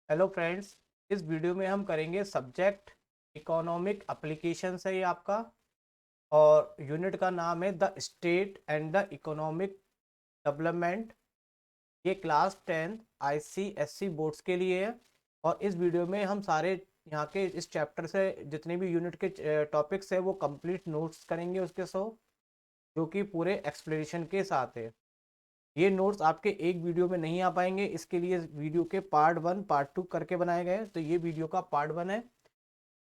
Hello friends. इस video में हम करेंगे सब्जेक्ट इकोनॉमिक एप्लीकेशंस है ये आपका। और यूनिट का नाम है the state and the economic development. ये क्लास 10 आईसीएससी बोर्ड्स के लिए है। और इस वीडियो में हम सारे यहाँ के इस चैप्टर से जितने भी यूनिट के टॉपिक्स है वो कंप्लीट नोट्स करेंगे उसके सो जो कि पूरे एक्सप्लेनेशन के साथ है। ये नोट्स आपके एक वीडियो में नहीं आ पाएंगे, इसके लिए वीडियो के पार्ट 1 पार्ट 2 करके बनाए गए हैं। तो ये वीडियो का पार्ट 1 है।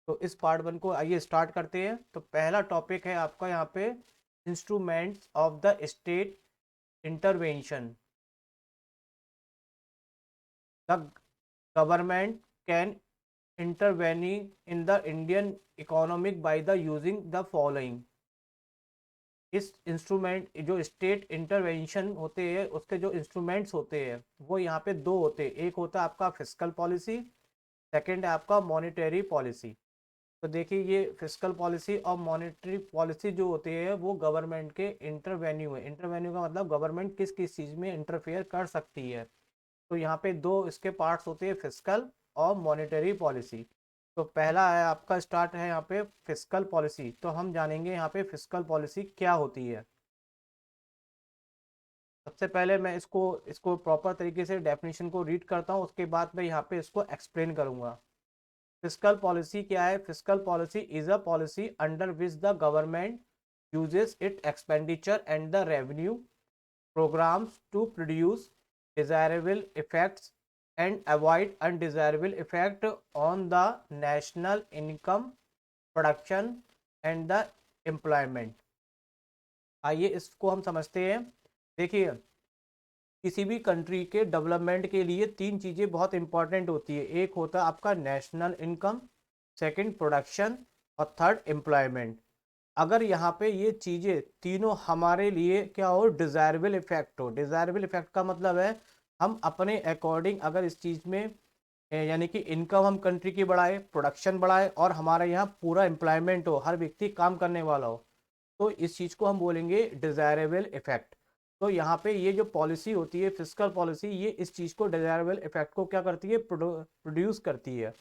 तो इस पार्ट 1 को आइए स्टार्ट करते हैं। तो पहला टॉपिक है आपका यहाँ पे instruments of the state intervention. The government can intervening in the Indian economic by the using the following. इस इंस्ट्रूमेंट जो स्टेट इंटरवेंशन होते हैं उसके जो इंस्ट्रूमेंट्स होते हैं वो यहाँ पे दो होते हैं। एक होता है आपका फिस्कल पॉलिसी, सेकंड है आपका मॉनेटरी पॉलिसी। तो देखिए ये फिस्कल पॉलिसी और मॉनेटरी पॉलिसी जो होती है वो गवर्नमेंट के इंटरवेन्यू है। इंटरवेन्यू का मतलब गवर्नमेंट किस किस चीज़ में इंटरफेयर कर सकती है। तो यहाँ पे दो इसके पार्ट्स होते हैं, फिस्कल और मॉनेटरी पॉलिसी। तो पहला है आपका स्टार्ट है यहाँ पे फिस्कल पॉलिसी। तो हम जानेंगे यहाँ पे फिस्कल पॉलिसी क्या होती है। सबसे पहले मैं इसको इसको प्रॉपर तरीके से डेफिनेशन को रीड करता हूँ, उसके बाद मैं यहाँ पे इसको एक्सप्लेन करूँगा। फिस्कल पॉलिसी क्या है? Fiscal policy is a policy under which the government uses its expenditure and the revenue programs to produce desirable effects and avoid undesirable effect on the national income, production and the employment। आइए इसको हम समझते हैं। देखिए किसी भी country के development के लिए तीन चीज़ें बहुत इंपॉर्टेंट होती है। एक होता है आपका नेशनल इनकम, सेकंड प्रोडक्शन और थर्ड एम्प्लॉयमेंट। अगर यहाँ पे ये चीज़ें तीनों हमारे लिए क्या हो, डिज़ायरेबल इफेक्ट हो। डिज़ायरेबल इफेक्ट का मतलब है हम अपने अकॉर्डिंग अगर इस चीज़ में यानी कि इनकम हम कंट्री की बढ़ाए, प्रोडक्शन बढ़ाए और हमारे यहाँ पूरा एम्प्लॉयमेंट हो, हर व्यक्ति काम करने वाला हो, तो इस चीज़ को हम बोलेंगे डिज़ायरेबल इफेक्ट। तो यहाँ पे ये जो पॉलिसी होती है फिस्कल पॉलिसी, ये इस चीज़ को डिज़ायरेबल इफेक्ट को क्या करती है, प्रोड्यूस करती है।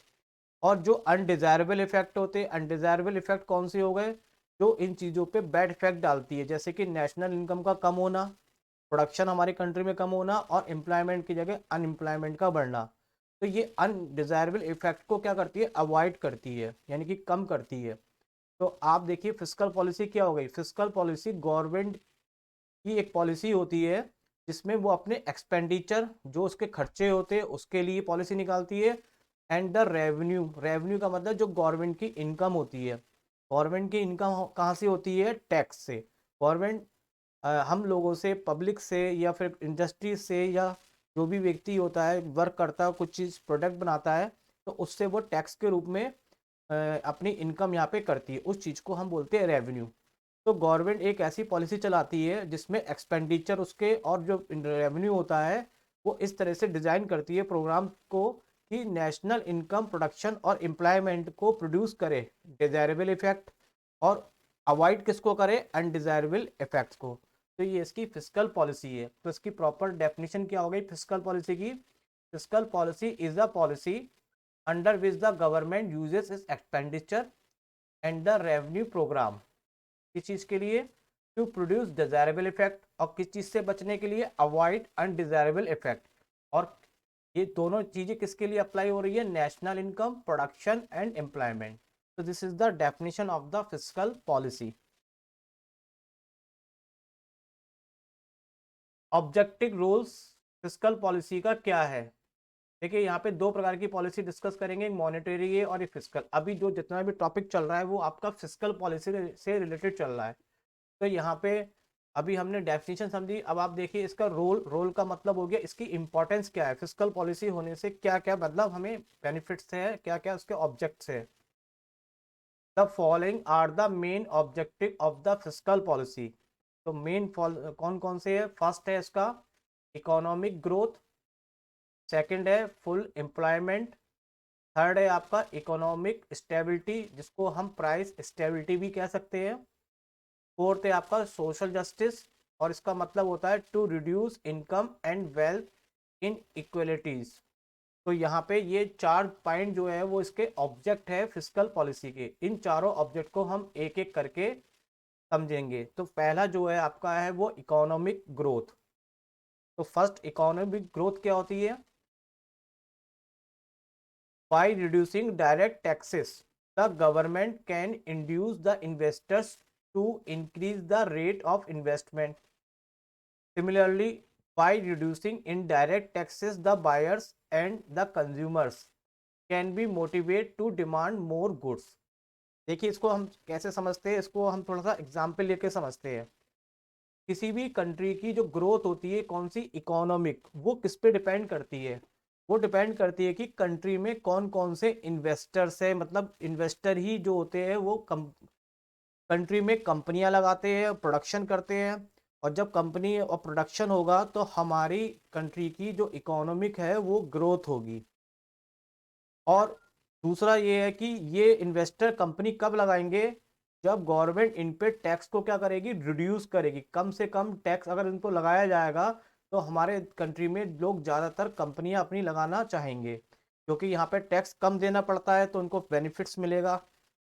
और जो अनडिज़ायरेबल इफेक्ट होते हैं, अनडिज़ायरेबल इफेक्ट कौन से हो गए, जो इन चीज़ों पे बैड इफेक्ट डालती है, जैसे कि नेशनल इनकम का कम होना, प्रोडक्शन हमारी कंट्री में कम होना और एम्प्लॉयमेंट की जगह अनएम्प्लॉयमेंट का बढ़ना। तो ये अनडिज़ायरेबल इफेक्ट को क्या करती है, अवॉइड करती है, यानी कि कम करती है। तो आप देखिए फिस्कल पॉलिसी क्या हो गई। फिस्कल पॉलिसी गवर्नमेंट की एक पॉलिसी होती है जिसमें वो अपने एक्सपेंडिचर जो उसके खर्चे होते हैं उसके लिए पॉलिसी निकालती है। एंड द रेवेन्यू, रेवेन्यू का मतलब जो गवर्नमेंट की इनकम होती है। गवर्नमेंट की इनकम कहाँ से होती है, टैक्स से। गवर्नमेंट हम लोगों से, पब्लिक से या फिर इंडस्ट्री से या जो भी व्यक्ति होता है वर्क करता है, कुछ चीज़ प्रोडक्ट बनाता है, तो उससे वो टैक्स के रूप में अपनी इनकम यहाँ पे करती है। उस चीज़ को हम बोलते हैं रेवेन्यू। तो गवर्नमेंट एक ऐसी पॉलिसी चलाती है जिसमें एक्सपेंडिचर उसके और जो रेवेन्यू होता है वो इस तरह से डिज़ाइन करती है प्रोग्राम को कि नेशनल इनकम, प्रोडक्शन और एम्प्लॉयमेंट को प्रोड्यूस करे डिजायरेबल इफेक्ट, और अवॉइड किसको करे, अनडिजायरेबल इफेक्ट्स को। तो ये इसकी फिस्कल पॉलिसी है। तो इसकी प्रॉपर डेफिनेशन क्या हो गई फिस्कल पॉलिसी की? Fiscal policy is a policy under which the government uses its expenditure and the revenue program. किस चीज़ के लिए, टू प्रोड्यूस डिजायरेबल इफेक्ट, और किस चीज़ से बचने के लिए, अवॉइड अनडिजायरेबल इफेक्ट। और ये दोनों चीज़ें किसके लिए अप्लाई हो रही है, national income, production and employment. तो this is the definition of the fiscal policy. Objective rules fiscal policy का क्या है? देखिए यहाँ पे दो प्रकार की पॉलिसी डिस्कस करेंगे, एक मॉनेटरी है और एक फिस्कल। अभी जो जितना भी टॉपिक चल रहा है वो आपका फिस्कल पॉलिसी से रिलेटेड चल रहा है। तो यहाँ पे अभी हमने डेफिनेशन समझी। अब आप देखिए इसका रोल, रोल का मतलब हो गया इसकी इंपॉर्टेंस क्या है, फिस्कल पॉलिसी होने से क्या क्या मतलब हमें बेनिफिट्स है, क्या क्या उसके ऑब्जेक्ट्स है। The following are the main objective of the fiscal policy. तो मेन कौन कौन से है? फर्स्ट है इसका इकोनॉमिक ग्रोथ, सेकंड है फुल एम्प्लॉयमेंट, थर्ड है आपका इकोनॉमिक स्टेबिलिटी जिसको हम प्राइस स्टेबिलिटी भी कह सकते हैं, फोर्थ है आपका सोशल जस्टिस, और इसका मतलब होता है to reduce income and wealth inequalities. तो यहाँ पे ये 4 पॉइंट जो है वो इसके ऑब्जेक्ट है फिस्कल पॉलिसी के। इन चारों ऑब्जेक्ट को हम एक एक करके समझेंगे। तो पहला जो है आपका है वो इकोनॉमिक ग्रोथ। तो फर्स्ट इकोनॉमिक ग्रोथ क्या होती है? By reducing direct taxes the government can induce the investors to increase the rate of investment. Similarly, by reducing indirect taxes, the buyers and the consumers can be motivated to demand more goods. देखिए इसको हम कैसे समझते हैं, इसको हम थोड़ा सा एग्जाम्पल लेके समझते हैं। किसी भी कंट्री की जो ग्रोथ होती है, कौन सी इकोनॉमिक, वो किस पे डिपेंड करती है? वो डिपेंड करती है कि कंट्री में कौन कौन से इन्वेस्टर्स है, मतलब इन्वेस्टर ही जो होते हैं वो कंट्री में कंपनियां लगाते हैं, प्रोडक्शन करते हैं। और जब कंपनी और प्रोडक्शन होगा तो हमारी कंट्री की जो इकोनॉमिक है वो ग्रोथ होगी। और दूसरा ये है कि ये इन्वेस्टर कंपनी कब लगाएंगे? जब गवर्नमेंट इन पे टैक्स को क्या करेगी? रिड्यूस करेगी। कम से कम टैक्स अगर इनको लगाया जाएगा तो हमारे कंट्री में लोग ज़्यादातर कंपनियां अपनी लगाना चाहेंगे, क्योंकि यहाँ पे टैक्स कम देना पड़ता है तो उनको बेनिफिट्स मिलेगा।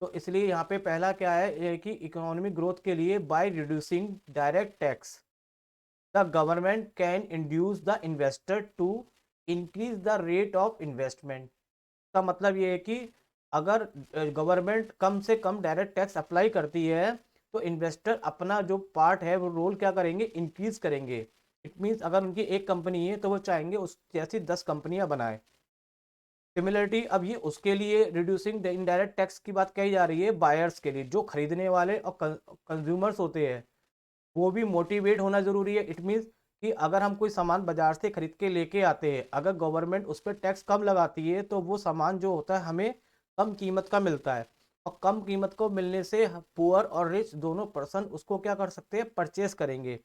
तो इसलिए यहाँ पे पहला क्या है ये कि इकोनॉमिक ग्रोथ के लिए by reducing direct tax the government can induce the investor to increase the rate of investment. का मतलब ये है कि अगर गवर्नमेंट कम से कम डायरेक्ट टैक्स अप्लाई करती है तो इन्वेस्टर अपना जो पार्ट है वो रोल क्या करेंगे? इंक्रीज करेंगे। इट मीन्स अगर उनकी एक कंपनी है तो वो चाहेंगे उस जैसी 10 कंपनियां बनाए। सिमिलरिटी अब ये उसके लिए रिड्यूसिंग द इनडायरेक्ट टैक्स की बात कही जा रही है बायर्स के लिए, जो खरीदने वाले और कंज्यूमर्स होते हैं वो भी मोटिवेट होना जरूरी है। इट मीन्स कि अगर हम कोई सामान बाजार से खरीद के लेके आते हैं, अगर गवर्नमेंट उस पर टैक्स कम लगाती है तो वो सामान जो होता है हमें कम कीमत का मिलता है। और कम कीमत को मिलने से पुअर और रिच दोनों पर्सन उसको क्या कर सकते हैं? परचेस करेंगे।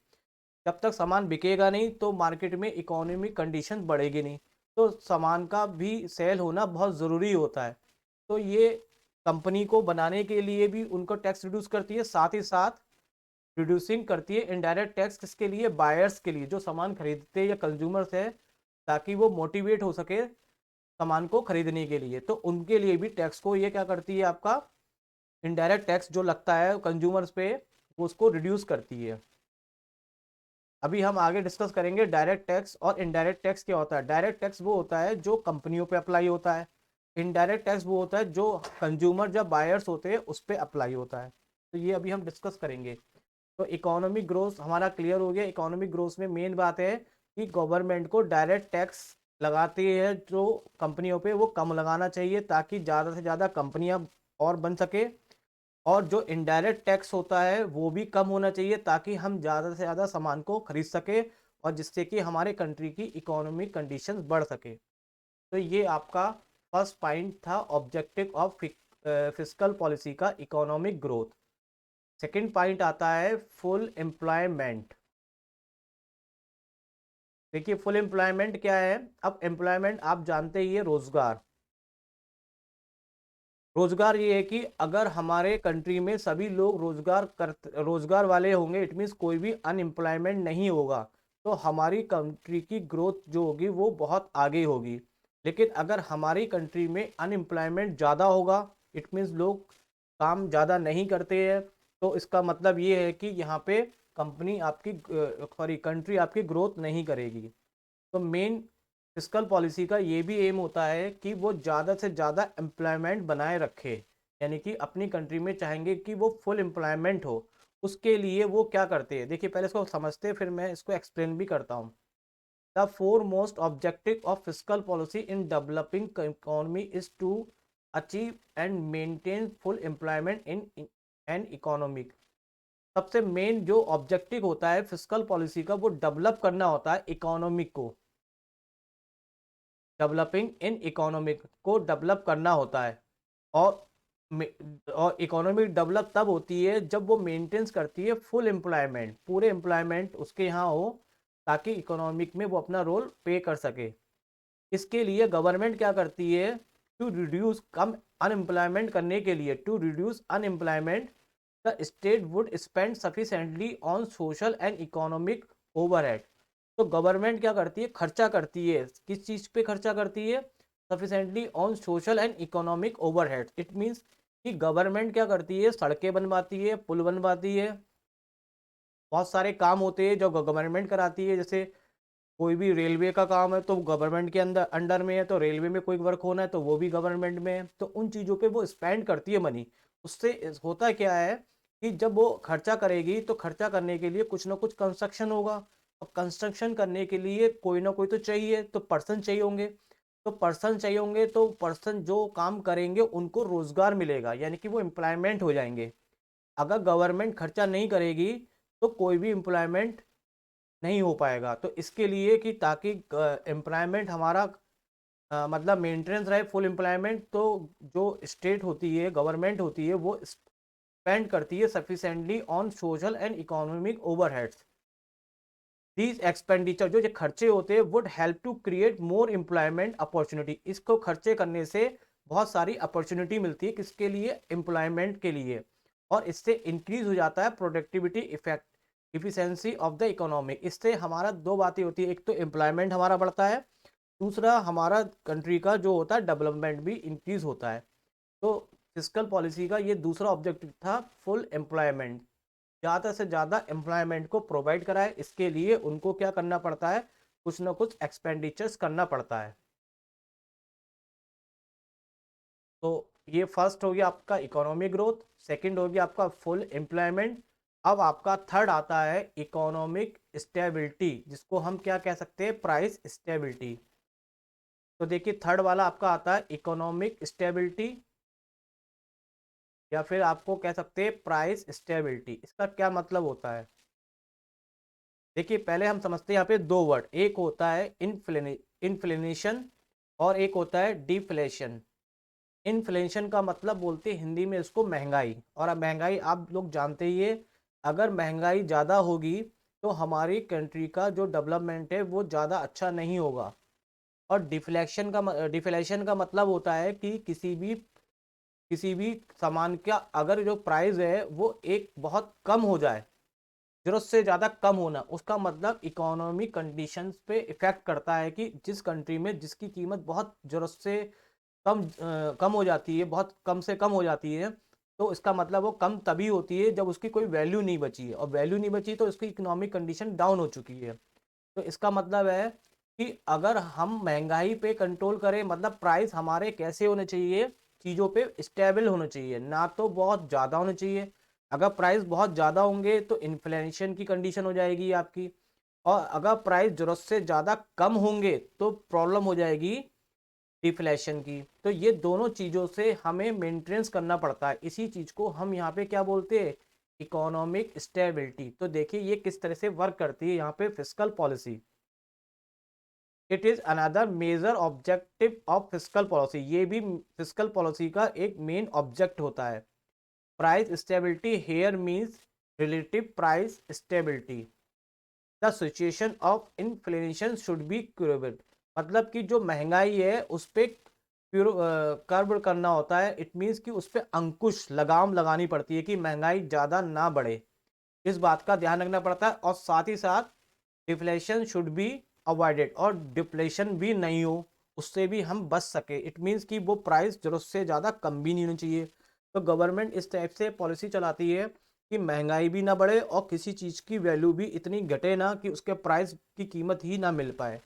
जब तक सामान बिकेगा नहीं तो मार्केट में इकोनॉमिक कंडीशन बढ़ेगी नहीं, तो सामान का भी सेल होना बहुत ज़रूरी होता है। तो ये कंपनी को बनाने के लिए भी उनको टैक्स रिड्यूस करती है, साथ ही साथ रिड्यूसिंग करती है इनडायरेक्ट टैक्स किसके लिए? बायर्स के लिए, जो सामान खरीदते हैं या कंज्यूमर्स है, ताकि वो मोटिवेट हो सके सामान को खरीदने के लिए। तो उनके लिए भी टैक्स को ये क्या करती है? आपका इनडायरेक्ट टैक्स जो लगता है कंज्यूमर्स पे वो उसको रिड्यूस करती है। अभी हम आगे डिस्कस करेंगे डायरेक्ट टैक्स और इनडायरेक्ट टैक्स क्या होता है। डायरेक्ट टैक्स वो होता है जो कंपनियों पे अप्लाई होता है। इनडायरेक्ट टैक्स वो होता है जो कंज्यूमर जब बायर्स होते हैं उस पर अप्लाई होता है। तो ये अभी हम डिस्कस करेंगे। तो इकोनॉमिक ग्रोथ हमारा क्लियर हो गया। इकोनॉमिक ग्रोथ में मेन बात है कि गवर्नमेंट को डायरेक्ट टैक्स लगाती है जो कंपनियों पे वो कम लगाना चाहिए, ताकि ज़्यादा से ज़्यादा कंपनियां और बन सके। और जो इनडायरेक्ट टैक्स होता है वो भी कम होना चाहिए, ताकि हम ज़्यादा से ज़्यादा सामान को खरीद सके और जिससे कि हमारे कंट्री की इकोनॉमिक कंडीशंस बढ़ सके। तो ये आपका फर्स्ट पॉइंट था, ऑब्जेक्टिव ऑफ फिस्कल पॉलिसी का इकोनॉमिक ग्रोथ। सेकंड पॉइंट आता है फुल एम्प्लॉयमेंट। देखिए फुल एम्प्लॉयमेंट क्या है? अब एम्प्लॉयमेंट आप जानते ही है, रोजगार। रोजगार ये है कि अगर हमारे कंट्री में सभी लोग रोजगार वाले होंगे, इट मीन्स कोई भी अनएम्प्लॉयमेंट नहीं होगा, तो हमारी कंट्री की ग्रोथ जो होगी वो बहुत आगे होगी। लेकिन अगर हमारी कंट्री में अनएम्प्लॉयमेंट ज़्यादा होगा, इट मीन्स लोग काम ज़्यादा नहीं करते हैं, तो इसका मतलब ये है कि यहाँ पे कंपनी आपकी सॉरी कंट्री आपकी ग्रोथ नहीं करेगी। तो मेन फिस्कल पॉलिसी का ये भी एम होता है कि वो ज़्यादा से ज़्यादा एम्प्लॉयमेंट बनाए रखे। यानी कि अपनी कंट्री में चाहेंगे कि वो फुल एम्प्लॉयमेंट हो। उसके लिए वो क्या करते हैं, देखिए पहले इसको समझते हैं फिर मैं इसको एक्सप्लेन भी करता हूँ। The foremost objective of fiscal policy in developing economy is to achieve and maintain full employment in an economic. सबसे मेन जो ऑब्जेक्टिव होता है फिस्कल पॉलिसी का वो डेवलप करना होता है इकोनॉमिक को। डेवलपिंग इन इकोनॉमिक को डेवलप करना होता है। और और इकोनॉमिक डेवलप तब होती है जब वो मेंटेन्स करती है फुल एम्प्लॉयमेंट, पूरे एम्प्लॉयमेंट उसके यहाँ हो, ताकि इकोनॉमिक में वो अपना रोल प्ले कर सके। इसके लिए गवर्नमेंट क्या करती है? टू रिड्यूस कम अनएम्प्लॉयमेंट करने के लिए, to reduce unemployment the state would spend sufficiently on social and economic overhead. तो गवर्नमेंट क्या करती है? खर्चा करती है। किस चीज़ पे खर्चा करती है? Sufficiently on social and economic overheads. It means कि गवर्नमेंट क्या करती है, सड़कें बनवाती है, पुल बनवाती है, बहुत सारे काम होते हैं जो गवर्नमेंट कराती है। जैसे कोई भी रेलवे का काम है तो गवर्नमेंट के अंदर अंडर में है, तो रेलवे में कोई वर्क होना है तो वो भी गवर्नमेंट में है, तो उन चीज़ों पे वो स्पेंड करती है मनी। उससे होता क्या है कि जब वो खर्चा करेगी तो खर्चा करने के लिए कुछ ना कुछ कंस्ट्रक्शन होगा, और कंस्ट्रक्शन करने के लिए कोई ना कोई तो चाहिए, तो पर्सन चाहिए होंगे, तो पर्सन चाहिए होंगे, तो पर्सन जो काम करेंगे उनको रोजगार मिलेगा, यानी कि वो एम्प्लॉयमेंट हो जाएंगे। अगर गवर्नमेंट खर्चा नहीं करेगी तो कोई भी एम्प्लॉयमेंट नहीं हो पाएगा। तो इसके लिए कि ताकि एम्प्लॉयमेंट हमारा मतलब मेंटेनेंस रहे, फुल एम्प्लॉयमेंट, तो जो स्टेट होती है, गवर्नमेंट होती है, वो स्पेंड करती है sufficiently on social and economic overheads. These expenditure, जो ये खर्चे होते हैं, would help to create more employment opportunity. इसको खर्चे करने से बहुत सारी अपॉर्चुनिटी मिलती है, किसके लिए, एम्प्लॉयमेंट के लिए, और इससे इंक्रीज हो जाता है productivity effect efficiency of the economic. इससे हमारा दो बातें होती है, एक तो एम्प्लॉयमेंट हमारा बढ़ता है, दूसरा हमारा कंट्री का जो होता है डेवलपमेंट भी इंक्रीज होता है। तो फिस्कल पॉलिसी का ये दूसरा ऑब्जेक्टिव था, फुल एम्प्लॉयमेंट, ज़्यादा से ज़्यादा एम्प्लॉयमेंट को प्रोवाइड कराए। इसके लिए उनको क्या करना पड़ता है, कुछ ना कुछ एक्सपेंडिचर्स करना पड़ता है। तो ये फर्स्ट हो गया आपका इकोनॉमिक ग्रोथ, सेकंड हो गया आपका फुल एम्प्लॉयमेंट। अब आपका थर्ड आता है इकोनॉमिक स्टेबिलिटी, जिसको हम क्या कह सकते हैं, प्राइस स्टेबिलिटी। तो देखिए थर्ड वाला आपका आता है इकोनॉमिक स्टेबिलिटी, या फिर आपको कह सकते हैं प्राइस स्टेबिलिटी। इसका क्या मतलब होता है, देखिए पहले हम समझते हैं यहाँ पे दो वर्ड, एक होता है इन्फ्लेशन और एक होता है डिफ्लेशन। इन्फ्लेशन का मतलब बोलते हैं हिंदी में इसको महंगाई, और अब महंगाई आप लोग जानते ही है, अगर महंगाई ज़्यादा होगी तो हमारी कंट्री का जो डेवलपमेंट है वो ज़्यादा अच्छा नहीं होगा। और डिफ्लेशन का मतलब होता है कि किसी भी सामान का अगर जो प्राइस है वो एक बहुत कम हो जाए, जरूरत से ज़्यादा कम होना, उसका मतलब इकोनॉमिक कंडीशंस पे इफेक्ट करता है, कि जिस कंट्री में जिसकी कीमत बहुत जरूरत से कम हो जाती है, बहुत कम से कम हो जाती है, तो इसका मतलब वो कम तभी होती है जब उसकी कोई वैल्यू नहीं बची है, और वैल्यू नहीं बची तो उसकी इकोनॉमिक कंडीशन डाउन हो चुकी है। तो इसका मतलब है कि अगर हम महंगाई पे कंट्रोल करें, मतलब प्राइस हमारे कैसे होने चाहिए, चीज़ों पे स्टेबल होने चाहिए, ना तो बहुत ज़्यादा होने चाहिए। अगर प्राइस बहुत ज़्यादा होंगे तो इन्फ्लेशन की कंडीशन हो जाएगी आपकी, और अगर प्राइस ज़रूरत से ज़्यादा कम होंगे तो प्रॉब्लम हो जाएगी डिफ्लेशन की। तो ये दोनों चीज़ों से हमें मेंटेनेंस करना पड़ता है, इसी चीज़ को हम यहाँ पे क्या बोलते हैं, इकोनॉमिक स्टेबिलिटी। तो देखिए ये किस तरह से वर्क करती है यहाँ पे fiscal policy. It is another major objective of fiscal policy, ये भी फिस्कल पॉलिसी का एक मेन ऑब्जेक्ट होता है। Price stability here means relative price stability, the situation of inflation should be curable. मतलब कि जो महंगाई है उस पर कर्व करना होता है, इट मीन्स कि उस पर अंकुश लगाम लगानी पड़ती है कि महंगाई ज़्यादा ना बढ़े, इस बात का ध्यान रखना पड़ता है। और साथ ही साथ डिफ्लेशन शुड बी अवॉइडेड, और डिफ्लेशन भी नहीं हो, उससे भी हम बच सके। इट मीन्स कि वो प्राइस जरूरत से ज़्यादा कम भी नहीं होनी चाहिए। तो गवर्नमेंट इस टाइप से पॉलिसी चलाती है कि महंगाई भी ना बढ़े और किसी चीज़ की वैल्यू भी इतनी घटे ना कि उसके प्राइस की कीमत ही ना मिल पाए।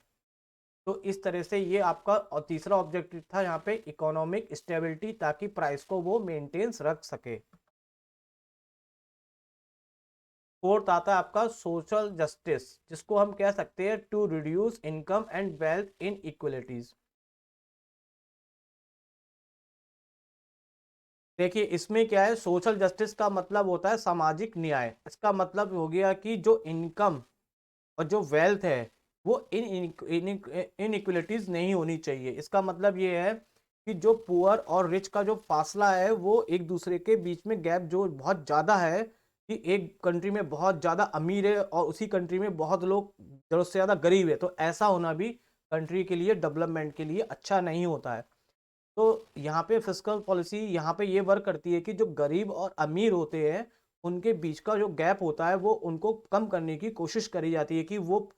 तो इस तरह से ये आपका और तीसरा ऑब्जेक्टिव था यहाँ पे इकोनॉमिक स्टेबिलिटी, ताकि प्राइस को वो मेंटेन्स रख सके। फोर्थ आता है आपका सोशल जस्टिस, जिसको हम कह सकते हैं to reduce income and wealth inequalities. देखिए इसमें क्या है, सोशल जस्टिस का मतलब होता है सामाजिक न्याय। इसका मतलब हो गया कि जो इनकम और जो वेल्थ है वो इन इक्वलिटीज नहीं होनी चाहिए। इसका मतलब ये है कि जो पुअर और रिच का जो फासला है वो एक दूसरे के बीच में गैप जो बहुत ज़्यादा है, कि एक कंट्री में बहुत ज़्यादा अमीर है और उसी कंट्री में बहुत लोग जरूरत से ज़्यादा गरीब है, तो ऐसा होना भी कंट्री के लिए डेवलपमेंट के लिए अच्छा नहीं होता है। तो यहाँ पे फिस्कल पॉलिसी यहाँ पे ये वर्क करती है कि जो गरीब और अमीर होते हैं उनके बीच का जो गैप होता है वो उनको कम करने की कोशिश करी जाती है, कि वो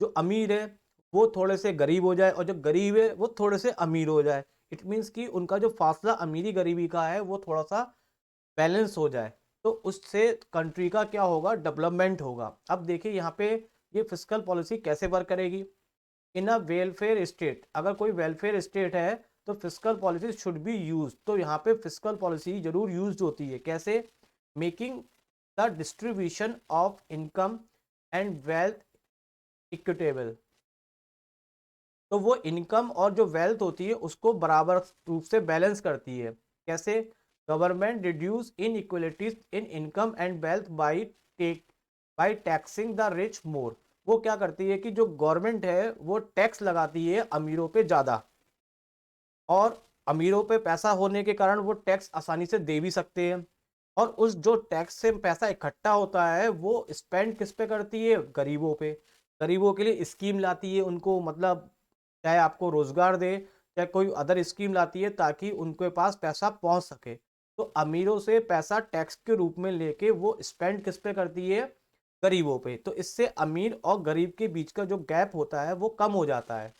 जो अमीर है वो थोड़े से गरीब हो जाए और जो गरीब है वो थोड़े से अमीर हो जाए। इट मीन्स कि उनका जो फासला अमीरी गरीबी का है वो थोड़ा सा बैलेंस हो जाए, तो उससे कंट्री का क्या होगा, डेवलपमेंट होगा। अब देखिए यहाँ पे ये फिस्कल पॉलिसी कैसे वर्क करेगी। इन अ वेलफेयर स्टेट, अगर कोई वेलफेयर स्टेट है तो fiscal policy should be use, तो यहाँ पे फिस्कल पॉलिसी जरूर यूज होती है। कैसे? Making the distribution of income and wealth equitable, तो वो इनकम और जो वेल्थ होती है उसको बराबर रूप से बैलेंस करती है। कैसे? Government reduce inequalities in income and wealth by taxing the rich more. वो क्या करती है कि जो गवर्नमेंट है वो टैक्स लगाती है अमीरों पे ज़्यादा, और अमीरों पे पैसा होने के कारण वो टैक्स आसानी से दे भी सकते हैं, और उस जो टैक्स से पैसा इकट्ठा होता है वो स्पेंड किस पे करती है, गरीबों पे। गरीबों के लिए स्कीम लाती है, उनको मतलब चाहे आपको रोजगार दे, चाहे कोई अदर स्कीम लाती है ताकि उनके पास पैसा पहुंच सके। तो अमीरों से पैसा टैक्स के रूप में लेके वो स्पेंड किस पे करती है, गरीबों पे। तो इससे अमीर और गरीब के बीच का जो गैप होता है वो कम हो जाता है।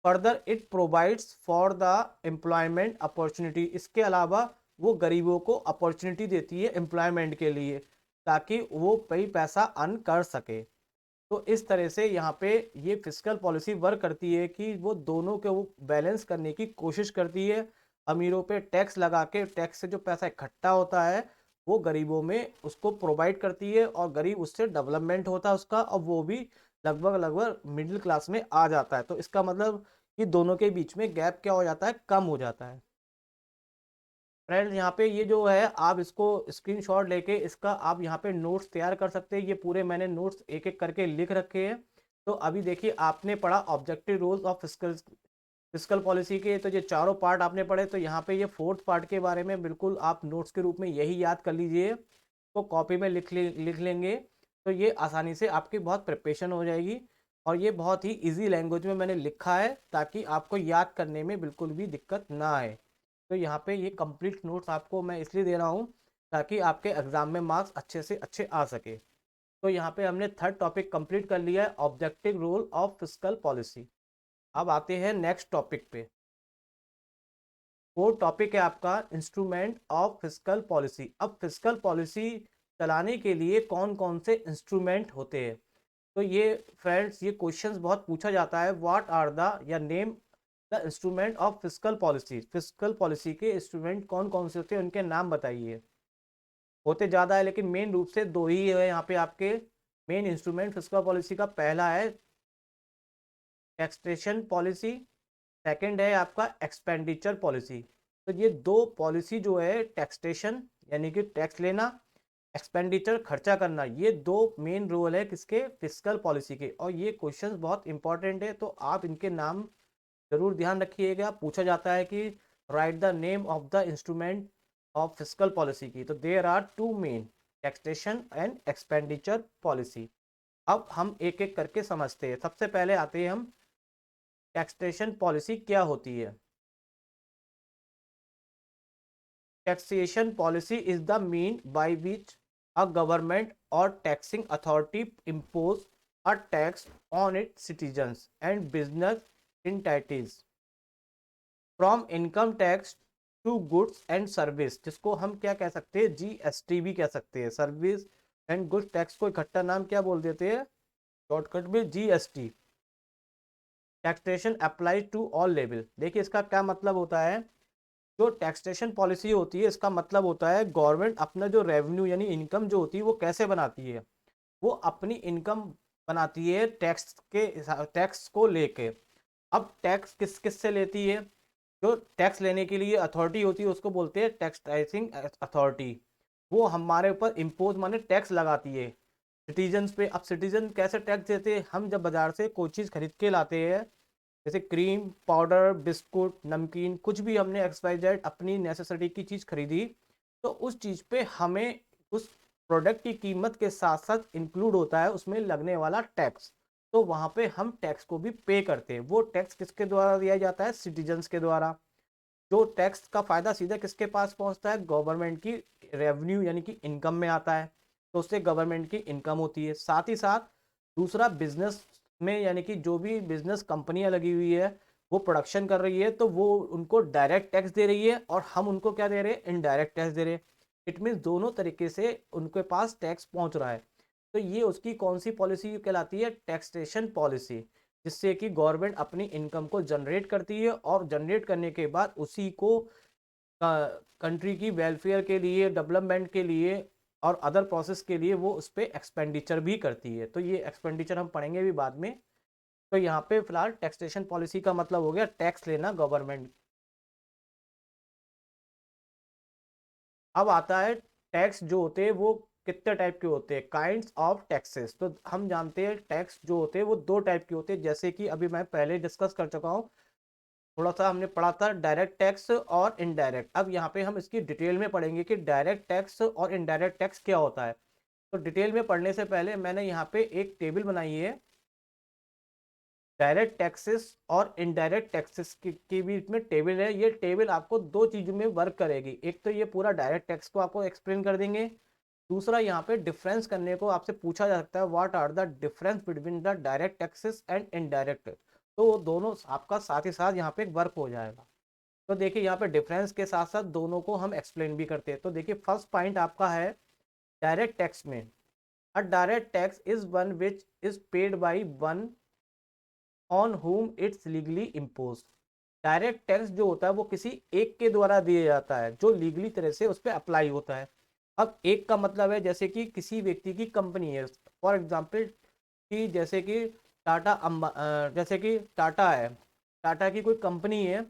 Further it provides for the employment opportunity, इसके अलावा वो गरीबों को अपॉर्चुनिटी देती है एम्प्लॉयमेंट के लिए, ताकि वो कई पैसा अर्न कर सके। तो इस तरह से यहाँ पे ये फिस्कल पॉलिसी वर्क करती है कि वो दोनों के वो बैलेंस करने की कोशिश करती है। अमीरों पे टैक्स लगा के टैक्स से जो पैसा इकट्ठा होता है वो गरीबों में उसको प्रोवाइड करती है, और गरीब उससे डेवलपमेंट होता है उसका, और वो भी लगभग लगभग मिडिल क्लास में आ जाता है। तो इसका मतलब कि दोनों के बीच में गैप क्या हो जाता है, कम हो जाता है। फ्रेंड्स यहाँ पे ये जो है आप इसको स्क्रीनशॉट लेके इसका आप यहाँ पे नोट्स तैयार कर सकते हैं। ये पूरे मैंने नोट्स एक एक करके लिख रखे हैं। तो अभी देखिए आपने पढ़ा objective rules of fiscal fiscal policy के, तो ये चारों पार्ट आपने पढ़े। तो यहाँ पे ये फोर्थ पार्ट के बारे में बिल्कुल आप नोट्स के रूप में यही याद कर लीजिए, तो कॉपी में लिख लेंगे, तो ये आसानी से आपकी बहुत प्रिपरेशन हो जाएगी। और ये बहुत ही इजी लैंग्वेज में मैंने लिखा है ताकि आपको याद करने में बिल्कुल भी दिक्कत ना आए। तो यहाँ पे ये कंप्लीट नोट्स आपको मैं इसलिए दे रहा हूँ ताकि आपके एग्जाम में मार्क्स अच्छे से अच्छे आ सके। तो यहाँ पे हमने थर्ड टॉपिक कंप्लीट कर लिया है, objective role of fiscal policy. अब आते हैं नेक्स्ट टॉपिक पे। फोर्थ टॉपिक है आपका इंस्ट्रूमेंट ऑफ फिस्कल पॉलिसी। अब फिस्कल पॉलिसी चलाने के लिए कौन कौन से इंस्ट्रूमेंट होते हैं, तो ये फ्रेंड्स ये क्वेश्चंस बहुत पूछा जाता है। व्हाट आर द या name the instrument of fiscal policy, fiscal policy के इंस्ट्रूमेंट कौन कौन से होते हैं, उनके नाम बताइए। होते ज़्यादा है लेकिन मेन रूप से दो ही है यहाँ पे आपके मेन इंस्ट्रूमेंट फिस्कल पॉलिसी का। पहला है टैक्सेशन पॉलिसी, सेकंड है आपका एक्सपेंडिचर पॉलिसी। तो ये दो पॉलिसी जो है, टैक्सेशन यानी कि टैक्स लेना, एक्सपेंडिचर खर्चा करना, ये दो मेन रोल है किसके, फिस्कल पॉलिसी के। और ये क्वेश्चंस बहुत इंपॉर्टेंट है, तो आप इनके नाम जरूर ध्यान रखिएगा। पूछा जाता है कि write the name of the instrument of fiscal policy की, तो there are two main, taxation and expenditure policy. अब हम एक एक करके समझते हैं। सबसे पहले आते हैं हम टैक्सेशन पॉलिसी क्या होती है। Taxation policy is the mean by which a government or taxing authority impose a tax on its citizens and business entities from income tax to goods and service, जिसको हम क्या कह सकते हैं, जीएसटी भी कह सकते हैं। सर्विस एंड गुड्स टैक्स को इकट्ठा नाम क्या बोल देते हैं, शॉर्टकट में GST. Taxation apply to all level, देखिए इसका क्या मतलब होता है। जो टैक्सेशन पॉलिसी होती है इसका मतलब होता है गवर्नमेंट अपना जो रेवेन्यू यानी इनकम जो होती है वो कैसे बनाती है, वो अपनी इनकम बनाती है टैक्स को लेके। अब टैक्स किस किस से लेती है, जो टैक्स लेने के लिए अथॉरिटी होती है उसको बोलते हैं टैक्सटाइजिंग अथॉरिटी। वो हमारे ऊपर इम्पोज माने टैक्स लगाती है सिटीजन्स पे। अब सिटीजन कैसे टैक्स देते हैं, हम जब बाजार से कोई चीज़ खरीद के लाते हैं, जैसे क्रीम पाउडर बिस्कुट नमकीन कुछ भी हमने XYZ अपनी नेसेसिटी की चीज़ खरीदी, तो उस चीज़ पे हमें उस प्रोडक्ट की कीमत के साथ साथ इंक्लूड होता है उसमें लगने वाला टैक्स। तो वहाँ पे हम टैक्स को भी पे करते हैं। वो टैक्स किसके द्वारा दिया जाता है, सिटीजन्स के द्वारा। जो टैक्स का फायदा सीधा किसके पास पहुंचता है, गवर्नमेंट की रेवेन्यू यानी कि इनकम में आता है, तो उससे गवर्नमेंट की इनकम होती है। साथ ही साथ दूसरा बिजनेस में, यानी कि जो भी बिजनेस कंपनियां लगी हुई है वो प्रोडक्शन कर रही है, तो वो उनको डायरेक्ट टैक्स दे रही है और हम उनको क्या दे रहे हैं, इनडायरेक्ट टैक्स दे रहे हैं। इट मीन्स दोनों तरीके से उनके पास टैक्स पहुंच रहा है। तो ये उसकी कौन सी पॉलिसी कहलाती है, टैक्सेशन पॉलिसी, जिससे कि गवर्नमेंट अपनी इनकम को जनरेट करती है और जनरेट करने के बाद उसी को कंट्री की वेलफेयर के लिए, डेवलपमेंट के लिए और अदर प्रोसेस के लिए वो उस पर एक्सपेंडिचर भी करती है। तो ये एक्सपेंडिचर हम पढ़ेंगे भी बाद में। तो यहाँ पे फिलहाल टैक्सेशन पॉलिसी का मतलब हो गया टैक्स लेना गवर्नमेंट। अब आता है टैक्स जो होते हैं वो कितने टाइप के होते हैं, काइंड्स ऑफ टैक्सेस। तो हम जानते हैं टैक्स जो होते हैं वो दो टाइप के होते हैं, जैसे कि अभी मैं पहले डिस्कस कर चुका हूँ, थोड़ा सा हमने पढ़ा था डायरेक्ट टैक्स और इनडायरेक्ट। अब यहाँ पे हम इसकी डिटेल में पढ़ेंगे कि डायरेक्ट टैक्स और इनडायरेक्ट टैक्स क्या होता है। तो डिटेल में पढ़ने से पहले मैंने यहाँ पे एक टेबल बनाई है डायरेक्ट टैक्सेस और इनडायरेक्ट टैक्सेस के बीच में टेबल है। ये टेबल आपको दो चीजों में वर्क करेगी, एक तो ये पूरा डायरेक्ट टैक्स को आपको एक्सप्लेन कर देंगे, दूसरा यहाँ पे डिफरेंस करने को आपसे पूछा जा सकता है, what are the difference between the direct taxes and indirect. तो दोनों आपका साथ ही साथ यहाँ पे वर्क हो जाएगा। तो देखिए यहाँ पे डिफरेंस के साथ साथ दोनों को हम एक्सप्लेन भी करते हैं। तो देखिए फर्स्ट पॉइंट आपका है डायरेक्ट टैक्स में, अ direct tax is one which is paid by one on whom it's legally impose. Direct tax जो होता है वो किसी एक के द्वारा दिया जाता है जो लीगली तरह से उस पर अप्लाई होता है। अब एक का मतलब है जैसे कि किसी व्यक्ति की कंपनी है, फॉर एग्जाम्पल कि जैसे कि जैसे कि टाटा है, टाटा की कोई कंपनी है,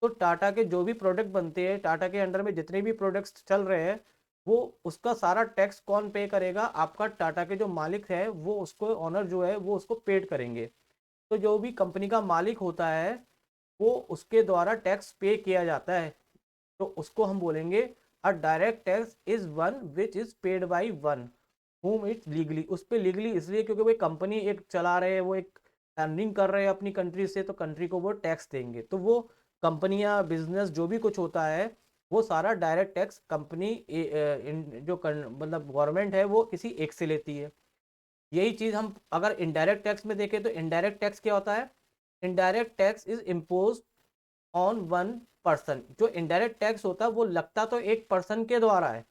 तो टाटा के जो भी प्रोडक्ट बनते हैं, टाटा के अंडर में जितने भी प्रोडक्ट्स चल रहे हैं, वो उसका सारा टैक्स कौन पे करेगा, आपका टाटा के जो मालिक है वो उसको, ऑनर जो है वो उसको पेड करेंगे। तो जो भी कंपनी का मालिक होता है वो उसके द्वारा टैक्स पे किया जाता है, तो उसको हम बोलेंगे अ direct tax is one which is paid by one whom it legally. उस पर लीगली इसलिए क्योंकि वो कंपनी एक चला रहे हैं, वो एक अर्निंग कर रहे हैं अपनी कंट्री से, तो कंट्री को वो टैक्स देंगे। तो वो कंपनियां, बिजनेस जो भी कुछ होता है वो सारा डायरेक्ट टैक्स कंपनी मतलब गवर्नमेंट है वो किसी एक से लेती है। यही चीज हम अगर इनडायरेक्ट टैक्स में देखें तो इनडायरेक्ट टैक्स क्या होता है, indirect tax is impose on one person. जो इनडायरेक्ट टैक्स होता है वो लगता तो एक पर्सन के द्वारा है,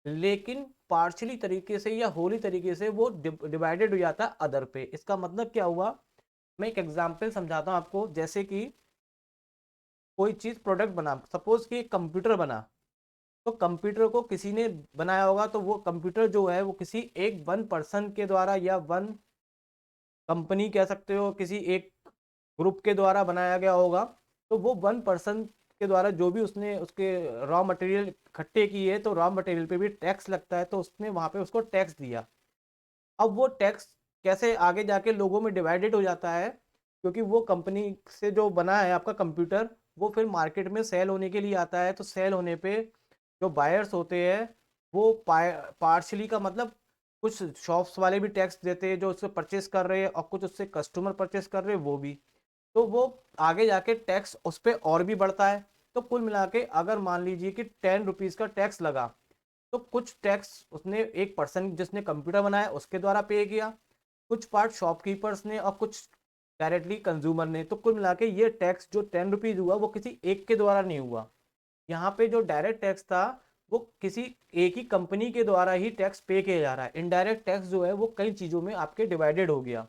लेकिन पार्शली तरीके से या होली तरीके से वो डिवाइडेड हो जाता है अदर पे। इसका मतलब क्या हुआ, मैं एक एग्जांपल समझाता हूँ आपको। जैसे कि कोई चीज प्रोडक्ट बना, सपोज कि कंप्यूटर बना, तो कंप्यूटर को किसी ने बनाया होगा, तो वो कंप्यूटर जो है वो किसी एक वन पर्सन के द्वारा या वन कंपनी कह सकते हो, किसी एक ग्रुप के द्वारा बनाया गया होगा। तो वो वन पर्सन के द्वारा जो भी उसने उसके रॉ मटेरियल इकट्ठे किए, तो रॉ मटेरियल पे भी टैक्स लगता है, तो उसने वहां पे उसको टैक्स दिया। अब वो टैक्स कैसे आगे जाके लोगों में डिवाइडेड हो जाता है, क्योंकि वो कंपनी से जो बना है आपका कंप्यूटर, वो फिर मार्केट में सेल होने के लिए आता है। तो सेल होने पे जो बायर्स होते हैं वो पार्शली का मतलब कुछ शॉप्स वाले भी टैक्स देते हैं जो उससे परचेस कर रहे हैं, और कुछ उससे कस्टमर परचेस कर रहे हैं वो भी। तो वो आगे जाके टैक्स उस पर और भी बढ़ता है। तो कुल मिला के अगर मान लीजिए कि 10 रुपीज़ का टैक्स लगा, तो कुछ टैक्स उसने एक पर्सन जिसने कंप्यूटर बनाया उसके द्वारा पे किया, कुछ पार्ट शॉपकीपर्स ने और कुछ डायरेक्टली कंज्यूमर ने। तो कुल मिला के ये टैक्स जो 10 रुपीज़ हुआ वो किसी एक के द्वारा नहीं हुआ। यहाँ पे जो डायरेक्ट टैक्स था वो किसी एक ही कंपनी के द्वारा ही टैक्स पे किया जा रहा है। इनडायरेक्ट टैक्स जो है वो कई चीज़ों में आपके डिवाइडेड हो गया,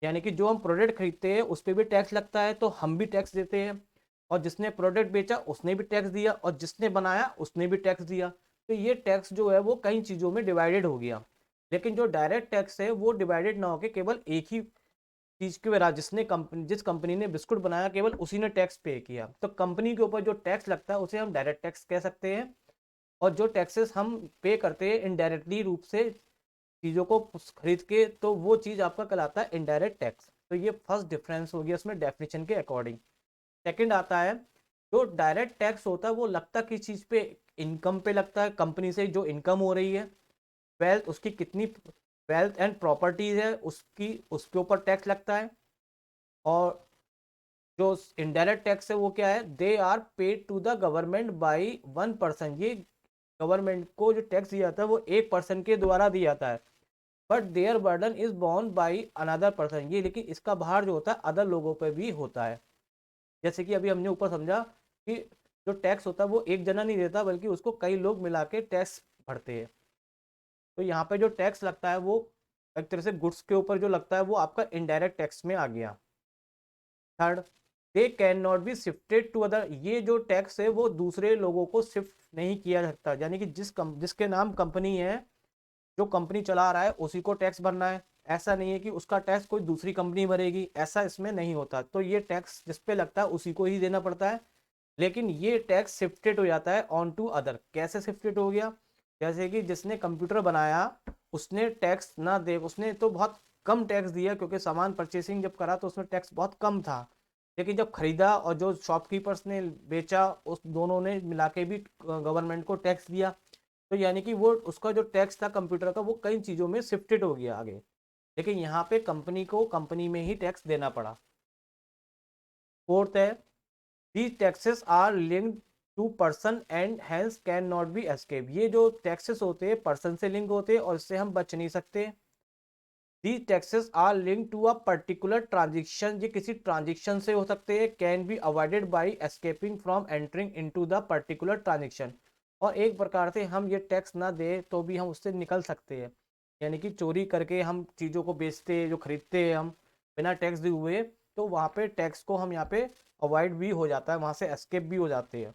यानी कि जो हम प्रोडक्ट खरीदते हैं उस पर भी टैक्स लगता है तो हम भी टैक्स देते हैं, और जिसने प्रोडक्ट बेचा उसने भी टैक्स दिया, और जिसने बनाया उसने भी टैक्स दिया। तो ये टैक्स जो है वो कई चीज़ों में डिवाइडेड हो गया। लेकिन जो डायरेक्ट टैक्स है वो डिवाइडेड ना होकर केवल एक ही चीज की वजह, जिस कंपनी ने बिस्कुट बनाया केवल उसी ने टैक्स पे किया, तो कंपनी के ऊपर जो टैक्स लगता है उसे हम डायरेक्ट टैक्स कह सकते हैं। और जो टैक्सेस हम पे करते हैं इनडायरेक्टली रूप से चीज़ों को खरीद के, तो वो चीज़ आपका कहलाता है इनडायरेक्ट टैक्स। तो ये फर्स्ट डिफरेंस हो गया उसमें डेफिनेशन के अकॉर्डिंग। सेकंड आता है जो डायरेक्ट टैक्स होता है वो लगता किस चीज़ पे, इनकम पे लगता है, कंपनी से जो इनकम हो रही है, वेल्थ उसकी कितनी, वेल्थ एंड प्रॉपर्टीज है उसकी, उसके ऊपर टैक्स लगता है। और जो इनडायरेक्ट टैक्स है वो क्या है, they are paid to the government by one person. ये गवर्नमेंट को जो टैक्स दिया जाता है वो एक पर्सन के द्वारा दिया जाता है। But their burden is borne by another person, ये लेकिन इसका भार जो होता है अदर लोगों पर भी होता है। जैसे कि अभी हमने ऊपर समझा कि जो टैक्स होता है वो एक जना नहीं देता बल्कि उसको कई लोग मिला के टैक्स भरते हैं। तो यहाँ पे जो टैक्स लगता है वो एक तरह से गुड्स के ऊपर जो लगता है वो आपका इनडायरेक्ट टैक्स में आ गया। Third, they can not be shifted to other, ये जो टैक्स है वो दूसरे लोगों को शिफ्ट नहीं किया जा सकता, यानी कि जिसके नाम कंपनी है, जो कंपनी चला रहा है उसी को टैक्स भरना है। ऐसा नहीं है कि उसका टैक्स कोई दूसरी कंपनी भरेगी, ऐसा इसमें नहीं होता। तो ये टैक्स जिस पे लगता है उसी को ही देना पड़ता है। लेकिन ये टैक्स शिफ्टेड हो जाता है ऑन टू अदर। कैसे शिफ्टेड हो गया? जैसे कि जिसने कंप्यूटर बनाया उसने टैक्स ना दे, उसने तो बहुत कम टैक्स दिया क्योंकि सामान परचेसिंग जब करा तो उसमें टैक्स बहुत कम था। लेकिन जब खरीदा और जो शॉपकीपर्स ने बेचा उस दोनों ने मिला के भी गवर्नमेंट को टैक्स दिया। तो यानी कि वो उसका जो टैक्स था कंप्यूटर का वो कई चीज़ों में शिफ्टेड हो गया आगे। लेकिन यहाँ पे कंपनी को कंपनी में ही टैक्स देना पड़ा। फोर्थ है, these taxes are linked to person and hence can not B escape, ये जो टैक्सेस होते हैं पर्सन से लिंक होते हैं और इससे हम बच नहीं सकते। These taxes are linked to a particular transaction, ये किसी ट्रांजेक्शन से हो सकते हैं। Can be avoided by escaping from entering into the particular transaction, और एक प्रकार से हम ये टैक्स ना दे तो भी हम उससे निकल सकते हैं। यानी कि चोरी करके हम चीज़ों को बेचते हैं, जो खरीदते हैं हम बिना टैक्स दिए हुए, तो वहाँ पे टैक्स को हम यहाँ पे अवॉइड भी हो जाता है, वहाँ से एस्केप भी हो जाते हैं।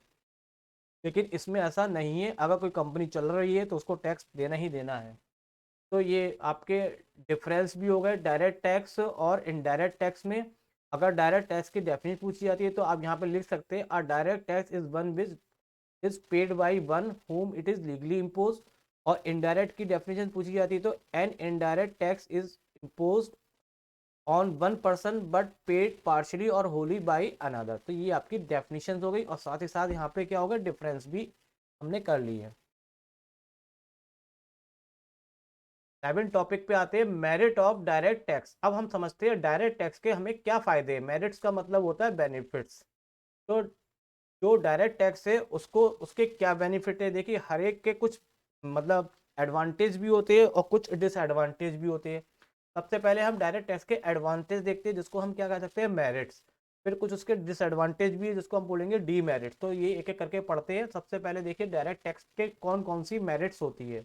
लेकिन इसमें ऐसा नहीं है, अगर कोई कंपनी चल रही है तो उसको टैक्स देना ही देना है। तो ये आपके डिफरेंस भी हो गए डायरेक्ट टैक्स और इनडायरेक्ट टैक्स में। अगर डायरेक्ट टैक्स की डेफिनेशन पूछी जाती है तो आप यहाँ पे लिख सकते हैं, अ direct tax is one which is paid by one home it is legally impose. और इनडायरेक्ट की डेफिनेशन पूछी जाती है तो N indirect tax is impose on one person but paid partially और होली बाई अनदर। तो ये आपकी डेफिनेशन हो गई और साथ ही साथ यहाँ पे क्या होगा, डिफरेंस भी हमने कर ली है। 7 टॉपिक पे आते हैं, मेरिट ऑफ डायरेक्ट टैक्स। अब हम समझते हैं डायरेक्ट टैक्स के हमें क्या फायदे हैं। मेरिट्स का मतलब होता है बेनिफिट्स। तो जो डायरेक्ट टैक्स है उसको उसके क्या बेनिफिट है, देखिए हर एक के कुछ मतलब एडवांटेज भी होते हैं और कुछ डिसएडवांटेज भी होते हैं। सबसे पहले हम डायरेक्ट टैक्स के एडवांटेज देखते हैं जिसको हम क्या कह सकते हैं, मेरिट्स। फिर कुछ उसके डिसएडवांटेज भी है जिसको हम बोलेंगे डीमेरिट्स। तो ये एक एक करके पढ़ते हैं। सबसे पहले देखिए डायरेक्ट टैक्स के कौन कौन सी मेरिट्स होती है।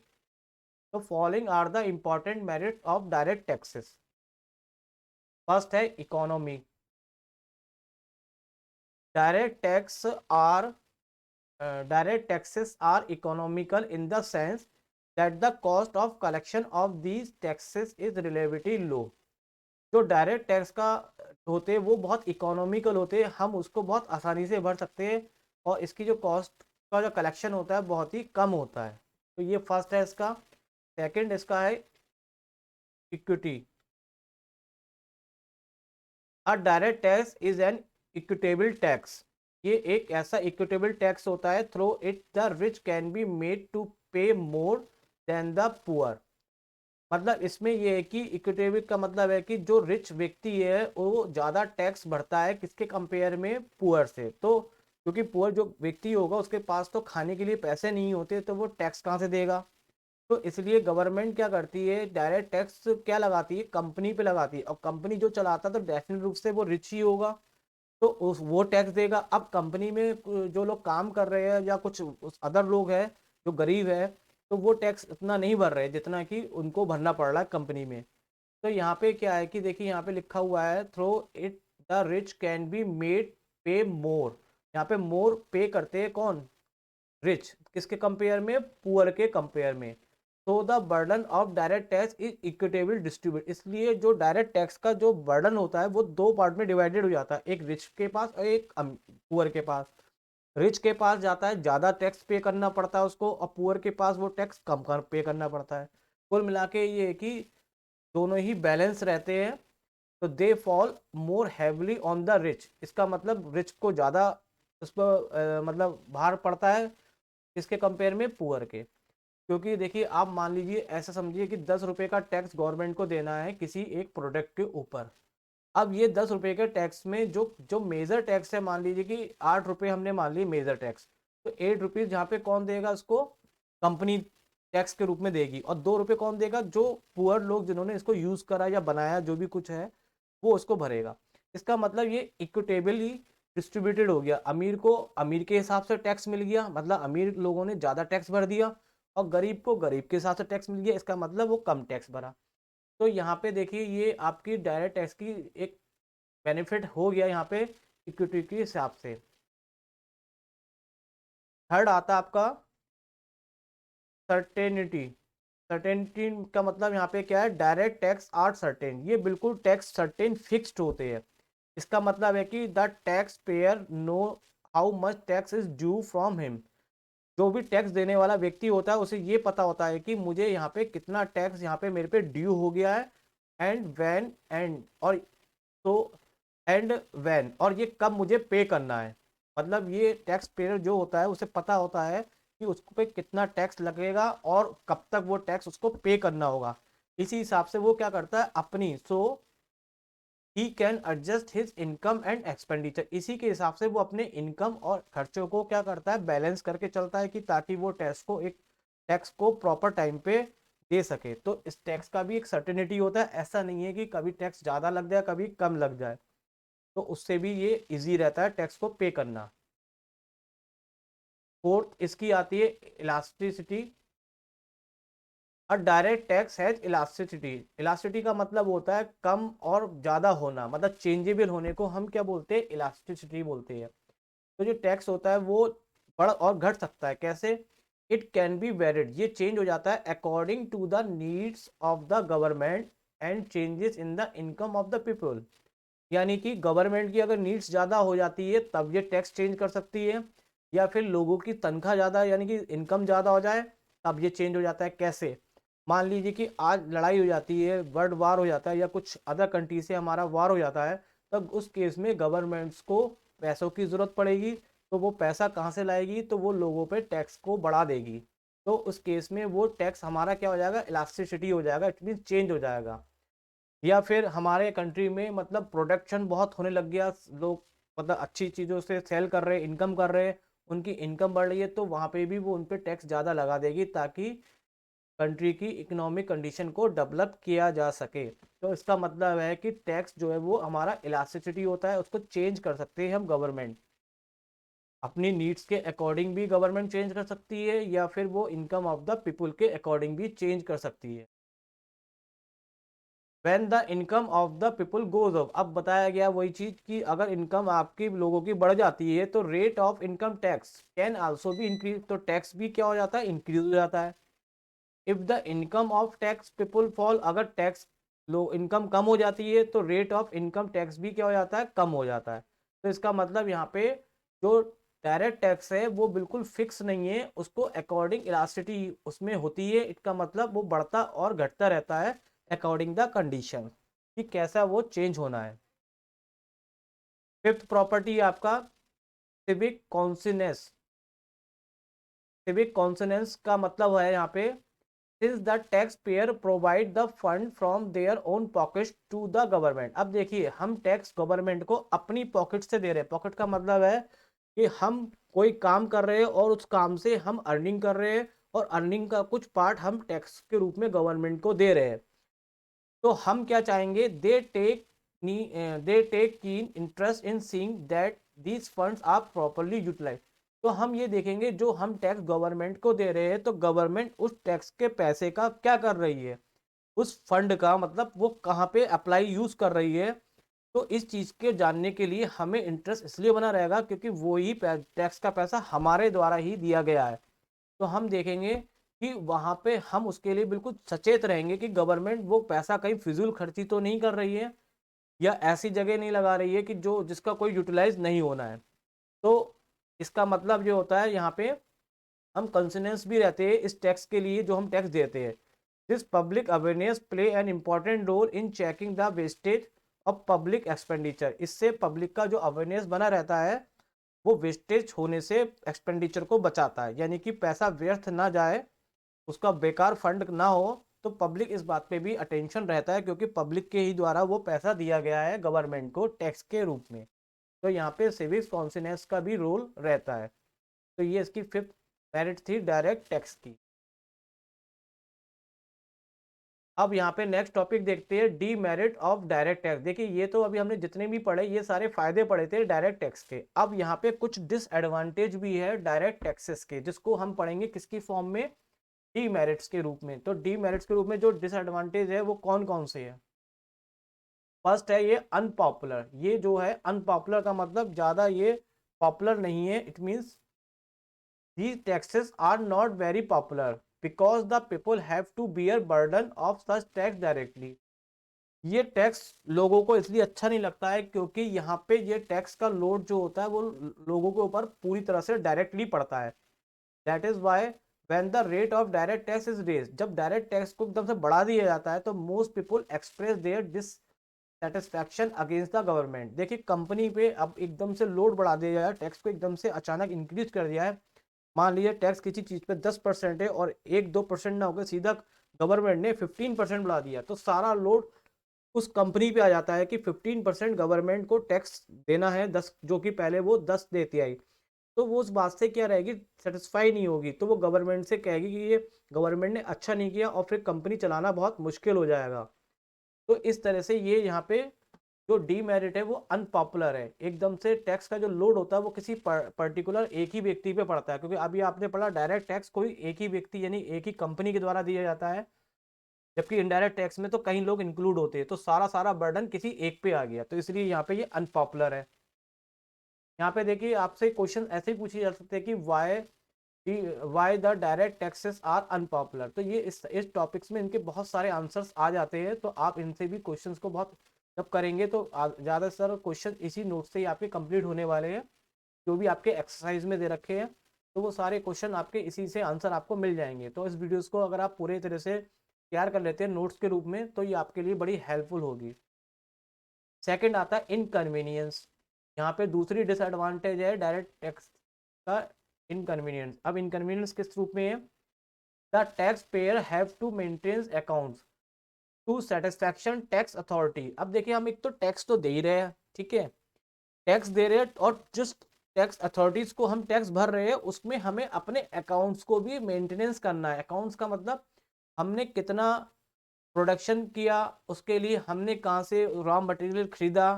तो following are the important merit of direct taxes. First है economy. Direct tax are direct taxes are economical in the sense that the cost of collection of these taxes is relatively low। जो direct tax का होते हैं वो बहुत economical होते हैं, हम उसको बहुत आसानी से भर सकते हैं और इसकी जो कॉस्ट का जो कलेक्शन होता है बहुत ही कम होता है। तो ये फर्स्ट है इसका। सेकंड इसका है equity. A direct tax is an equitable tax, ये एक ऐसा इक्विटेबल टैक्स होता है through it the rich can be made to pay more then the poor. मतलब इसमें ये है कि इक्विटेबल का मतलब है कि जो रिच व्यक्ति है वो ज़्यादा टैक्स भरता है किसके कंपेयर में, पुअर से। तो क्योंकि पुअर जो व्यक्ति होगा उसके पास तो खाने के लिए पैसे नहीं होते तो वो टैक्स कहाँ से देगा। तो इसलिए गवर्नमेंट क्या करती है, डायरेक्ट टैक्स क्या लगाती है, कंपनी पे लगाती है। और कंपनी जो चलाता है तो डेफिनेट रूप से वो रिच ही होगा तो उस वो टैक्स देगा। अब कंपनी में जो लोग काम कर रहे हैं या कुछ उस अदर लोग हैं जो गरीब है तो वो टैक्स इतना नहीं भर रहे जितना कि उनको भरना पड़ रहा है कंपनी में। तो यहाँ पे क्या है कि देखिए यहाँ पे लिखा हुआ है through it the rich can be made pay more. यहाँ पे मोर पे करते हैं कौन, रिच, किसके कंपेयर में, पुअर के कंपेयर में। तो the burden of direct tax is equitable distribute, इसलिए जो डायरेक्ट टैक्स का जो बर्डन होता है वो दो पार्ट में डिवाइडेड हो जाता है, एक रिच के पास और एक पुअर के पास। रिच के पास जाता है ज़्यादा टैक्स पे करना पड़ता है उसको और पुअर के पास वो टैक्स कम कर पे करना पड़ता है। कुल मिला के ये है कि दोनों ही बैलेंस रहते हैं। तो they fall more heavily on the rich, इसका मतलब रिच को ज़्यादा उस पर मतलब भार पड़ता है किसके कंपेयर में, पुअर के। क्योंकि देखिए आप मान लीजिए ऐसा समझिए कि 10 रुपये का टैक्स गवर्नमेंट को देना है किसी एक प्रोडक्ट के ऊपर। अब ये 10 रुपये के टैक्स में जो जो मेजर टैक्स है, मान लीजिए कि 8 रुपये हमने मान ली मेजर टैक्स, तो 8 रुपीज़ यहाँ पे कौन देगा उसको, कंपनी टैक्स के रूप में देगी। और 2 रुपये कौन देगा? जो पुअर लोग जिन्होंने इसको यूज करा या बनाया जो भी कुछ है वो उसको भरेगा। इसका मतलब ये इक्विटेबली डिस्ट्रीब्यूटेड हो गया। अमीर को अमीर के हिसाब से टैक्स मिल गया, मतलब अमीर लोगों ने ज्यादा टैक्स भर दिया, और गरीब को गरीब के हिसाब से टैक्स मिल गया, इसका मतलब वो कम टैक्स भरा। तो यहाँ पे देखिए ये आपकी डायरेक्ट टैक्स की एक बेनिफिट हो गया यहाँ पे इक्विटी के हिसाब से। थर्ड आता आपका सर्टेनिटी। सर्टेनिटी का मतलब यहाँ पे क्या है? डायरेक्ट टैक्स आर सर्टेन, ये बिल्कुल टैक्स सर्टेन फिक्स्ड होते हैं। इसका मतलब है कि the tax pair know how much tax is due from him. जो भी टैक्स देने वाला व्यक्ति होता है उसे ये पता होता है कि मुझे यहाँ पे कितना टैक्स यहाँ पे मेरे पे ड्यू हो गया है, एंड व्हेन एंड और तो एंड व्हेन और ये कब मुझे पे करना है। मतलब ये टैक्स पेयर जो होता है उसे पता होता है कि उसको पे कितना टैक्स लगेगा और कब तक वो टैक्स उसको पे करना होगा। इसी हिसाब से वो क्या करता है अपनी he can adjust his income and expenditure, इसी के हिसाब से वो अपने इनकम और खर्चों को क्या करता है? बैलेंस करके चलता है कि ताकि वो टैक्स को प्रॉपर टाइम पे दे सके। तो इस टैक्स का भी एक सर्टेनिटी होता है, ऐसा नहीं है कि कभी टैक्स ज़्यादा लग जाए कभी कम लग जाए, तो उससे भी ये इजी रहता है टैक्स को पे करना। फोर्थ इसकी आती है इलास्टिसिटी। और direct tax has elasticity. Elasticity का मतलब होता है कम और ज्यादा होना, मतलब चेंजेबल होने को हम क्या बोलते हैं? इलास्टिसिटी बोलते हैं। तो जो टैक्स होता है वो बढ़ और घट सकता है। कैसे? इट कैन बी वेरिड, ये चेंज हो जाता है according to the needs of the government and changes in the income of the people. यानी कि गवर्नमेंट की अगर नीड्स ज़्यादा हो जाती है तब ये टैक्स चेंज कर सकती है, या फिर लोगों की तनख्वाह ज़्यादा यानी कि इनकम ज़्यादा हो जाए तब ये चेंज हो जाता है। कैसे? मान लीजिए कि आज लड़ाई हो जाती है, वर्ल्ड वार हो जाता है, या कुछ अदर कंट्री से हमारा वार हो जाता है, तब उस केस में गवर्नमेंट्स को पैसों की ज़रूरत पड़ेगी। तो वो पैसा कहाँ से लाएगी? तो वो लोगों पे टैक्स को बढ़ा देगी। तो उस केस में वो टैक्स हमारा क्या हो जाएगा? इलास्टिसिटी हो जाएगा, इट मीन चेंज हो जाएगा। या फिर हमारे कंट्री में मतलब प्रोडक्शन बहुत होने लग गया, लोग मतलब अच्छी चीज़ों से सेल कर रहे हैं, इनकम कर रहे हैं, उनकी इनकम बढ़ रही है, तो वहाँ पे भी वो उन पे टैक्स ज़्यादा लगा देगी ताकि कंट्री की इकोनॉमिक कंडीशन को डेवलप किया जा सके। तो इसका मतलब है कि टैक्स जो है वो हमारा इलास्टिसिटी होता है, उसको चेंज कर सकते हैं हम गवर्नमेंट अपनी नीड्स के अकॉर्डिंग भी गवर्नमेंट चेंज कर सकती है, या फिर वो इनकम ऑफ द पीपल के अकॉर्डिंग भी चेंज कर सकती है। When the income of the people goes up, अब बताया गया वही चीज कि अगर इनकम आपकी लोगों की बढ़ जाती है तो rate of income tax can also भी इंक्रीज, तो टैक्स भी क्या हो जाता है? इंक्रीज हो जाता है। If the income of tax people fall, अगर टैक्स लो इनकम कम हो जाती है तो रेट ऑफ इनकम टैक्स भी क्या हो जाता है? कम हो जाता है। तो इसका मतलब यहाँ पे जो डायरेक्ट टैक्स है वो बिल्कुल फिक्स नहीं है, उसको अकॉर्डिंग इलास्टिसिटी उसमें होती है। इसका मतलब वो बढ़ता और घटता रहता है अकॉर्डिंग द कंडीशन कि कैसा वो चेंज होना है। फिफ्थ प्रॉपर्टी आपका सिविक कॉन्सिनेंस। सिविक कॉन्सिनेंस का मतलब है यहाँ पे since the tax payer provide the fund from their own pocket to the government. अब देखिए हम टैक्स गवर्नमेंट को अपनी पॉकेट से दे रहे हैं। पॉकेट का मतलब है कि हम कोई काम कर रहे हैं और उस काम से हम अर्निंग कर रहे हैं, और अर्निंग का कुछ पार्ट हम टैक्स के रूप में गवर्नमेंट को दे रहे हैं। तो हम क्या चाहेंगे? They take keen interest in seeing that these funds are properly utilise. तो हम ये देखेंगे जो हम टैक्स गवर्नमेंट को दे रहे हैं तो गवर्नमेंट उस टैक्स के पैसे का क्या कर रही है, उस फंड का मतलब वो कहाँ पे अप्लाई यूज कर रही है। तो इस चीज के जानने के लिए हमें इंटरेस्ट इसलिए बना रहेगा क्योंकि वो ही टैक्स का पैसा हमारे द्वारा ही दिया गया है। तो हम देखेंगे कि वहां पे हम उसके लिए बिल्कुल सचेत रहेंगे कि गवर्नमेंट वो पैसा कहीं फिजूल खर्ची तो नहीं कर रही है, या ऐसी जगह नहीं लगा रही है कि जो जिसका कोई यूटिलाइज नहीं होना है। तो इसका मतलब ये होता है यहाँ पे हम कंसिनेंस भी रहते हैं इस टैक्स के लिए जो हम टैक्स देते हैं। This public awareness play an important role in checking the wastage of public expenditure. इससे पब्लिक का जो अवेयरनेस बना रहता है वो वेस्टेज होने से एक्सपेंडिचर को बचाता है, यानी कि पैसा व्यर्थ ना जाए, उसका बेकार फंड ना हो। तो पब्लिक इस बात पे भी अटेंशन रहता है क्योंकि पब्लिक के ही द्वारा वो पैसा दिया गया है गवर्नमेंट को टैक्स के रूप में। तो यहाँ पे सिविक कॉन्सिनेंस का भी रोल रहता है। तो ये इसकी फिफ्थ मेरिट थी डायरेक्ट टैक्स की। अब यहाँ पे नेक्स्ट टॉपिक देखते हैं, डीमेरिट ऑफ डायरेक्ट टैक्स। देखिए ये तो अभी हमने जितने भी पढ़े ये सारे फायदे पढ़े थे डायरेक्ट टैक्स के। अब यहाँ पे कुछ डिसएडवांटेज भी है डायरेक्ट टैक्सेस के, जिसको हम पढ़ेंगे किसकी फॉर्म में, डीमेरिट्स के रूप में। तो डीमेरिट्स के रूप में जो डिसएडवांटेज है वो कौन कौन से है। फर्स्ट है ये अनपॉपुलर। ये जो है अनपॉपुलर का मतलब ज्यादा ये पॉपुलर नहीं है। It means these taxes are not very popular because the people have to bear burden of such tax directly। ये टैक्स लोगों को इसलिए अच्छा नहीं लगता है क्योंकि यहाँ पे ये टैक्स का लोड जो होता है वो लोगों के ऊपर पूरी तरह से डायरेक्टली पड़ता है। That is why when the rate of direct tax is raised, जब डायरेक्ट टैक्स को एकदम से बढ़ा दिया जाता है तो most people express their dissatisfaction against the government. देखिए कंपनी पे अब एकदम से लोड बढ़ा दिया जाए, टैक्स को एकदम से अचानक इंक्रीज कर दिया है। मान लीजिए टैक्स किसी चीज पे 10% है और 1-2% ना होकर सीधा गवर्नमेंट ने 15% बढ़ा दिया, तो सारा लोड उस कंपनी पे आ जाता है कि 15% गवर्नमेंट को टैक्स देना है, 10 जो कि पहले वो 10 देती आई। तो वो उस बात से क्या रहेगी, सेटिस्फाई नहीं होगी, तो वो गवर्नमेंट से कहेगी कि ये गवर्नमेंट ने अच्छा नहीं किया और फिर कंपनी चलाना बहुत मुश्किल हो जाएगा। तो इस तरह से ये यहाँ पे जो डीमेरिट है वो अनपॉपुलर है। एकदम से टैक्स का जो लोड होता है वो किसी पर्टिकुलर एक ही व्यक्ति पे पड़ता है, क्योंकि अभी आपने पढ़ा डायरेक्ट टैक्स कोई एक ही व्यक्ति यानी एक ही कंपनी के द्वारा दिया जाता है, जबकि इनडायरेक्ट टैक्स में तो कई लोग इंक्लूड होते हैं, तो सारा सारा बर्डन किसी एक पे आ गया, तो इसलिए यहाँ पे ये अनपॉपुलर है। यहाँ पे देखिए आपसे क्वेश्चन ऐसे ही पूछे जा सकते हैं कि why the direct taxes are unpopular. तो ये इस टॉपिक्स में इनके बहुत सारे आंसर्स आ जाते हैं, तो आप इनसे भी क्वेश्चंस को बहुत जब करेंगे तो ज़्यादातर क्वेश्चन इसी नोट से ही आपके कंप्लीट होने वाले हैं, जो भी आपके एक्सरसाइज में दे रखे हैं। तो वो सारे क्वेश्चन आपके इसी से आंसर आपको मिल जाएंगे। तो इस वीडियोस को अगर आप पूरे तरह से तैयार कर लेते हैं नोट्स के रूप में तो ये आपके लिए बड़ी हेल्पफुल होगी। सेकंड आता है इनकन्वीनियंस। यहाँ पे दूसरी डिसएडवांटेज है डायरेक्ट टैक्स का, इनकन्वीनियंस। अब इनकन्वीनियंस किस रूप में है, the tax payer have to maintain accounts to satisfaction tax authority. अब देखिए हम एक तो टैक्स तो दे ही रहे हैं, ठीक है, टैक्स दे रहे हैं और जिस टैक्स अथॉरिटीज को हम टैक्स भर रहे हैं उसमें हमें अपने अकाउंट्स को भी मेंटेनेंस करना है। अकाउंट्स का मतलब हमने कितना प्रोडक्शन किया, उसके लिए हमने कहाँ से रॉ मटेरियल खरीदा,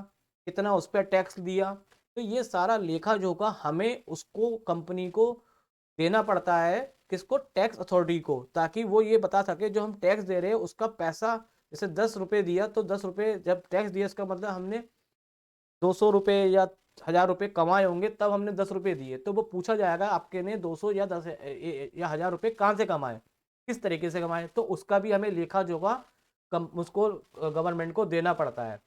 कितना उस पर टैक्स दिया, तो ये सारा लेखा जोखा हमें उसको कंपनी को देना पड़ता है। किसको, टैक्स अथॉरिटी को, ताकि वो ये बता सके जो हम टैक्स दे रहे हैं उसका पैसा, जैसे 10 रुपये दिया तो 10 रुपये जब टैक्स दिया इसका मतलब हमने 200 रुपये या 1000 रुपये कमाए होंगे तब हमने 10 रुपये दिए, तो वो पूछा जाएगा आपके ने 200 या 10 या 1000 रुपये कहाँ से कमाए, किस तरीके से कमाए, तो उसका भी हमें लेखा जोखा उसको गवर्नमेंट को देना पड़ता है।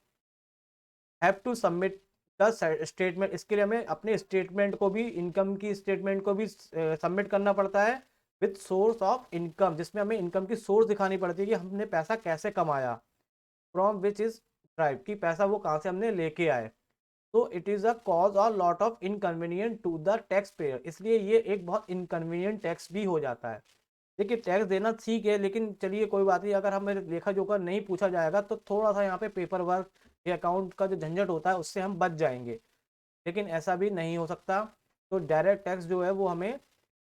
Have to submit the statement, इसके लिए हमें अपने स्टेटमेंट को भी, इनकम की स्टेटमेंट को भी सबमिट करना पड़ता है विथ सोर्स ऑफ इनकम, जिसमें हमें इनकम की सोर्स दिखानी पड़ती है कि हमने पैसा कैसे कमाया, फ्रॉम विच इज ड्राइव, की पैसा वो कहाँ से हमने लेके आए। तो इट इज अ कॉज और lot of inconvenient to the tax payer, इसलिए ये एक बहुत इनकन्वीनियंट टैक्स भी हो जाता है। देखिए टैक्स देना ठीक है, लेकिन चलिए कोई बात नहीं, अगर हमें लेखा जोखा नहीं पूछा जाएगा तो थोड़ा सा यहाँ पे पेपर वर्क या अकाउंट का जो झंझट होता है उससे हम बच जाएंगे, लेकिन ऐसा भी नहीं हो सकता। तो डायरेक्ट टैक्स जो है वो हमें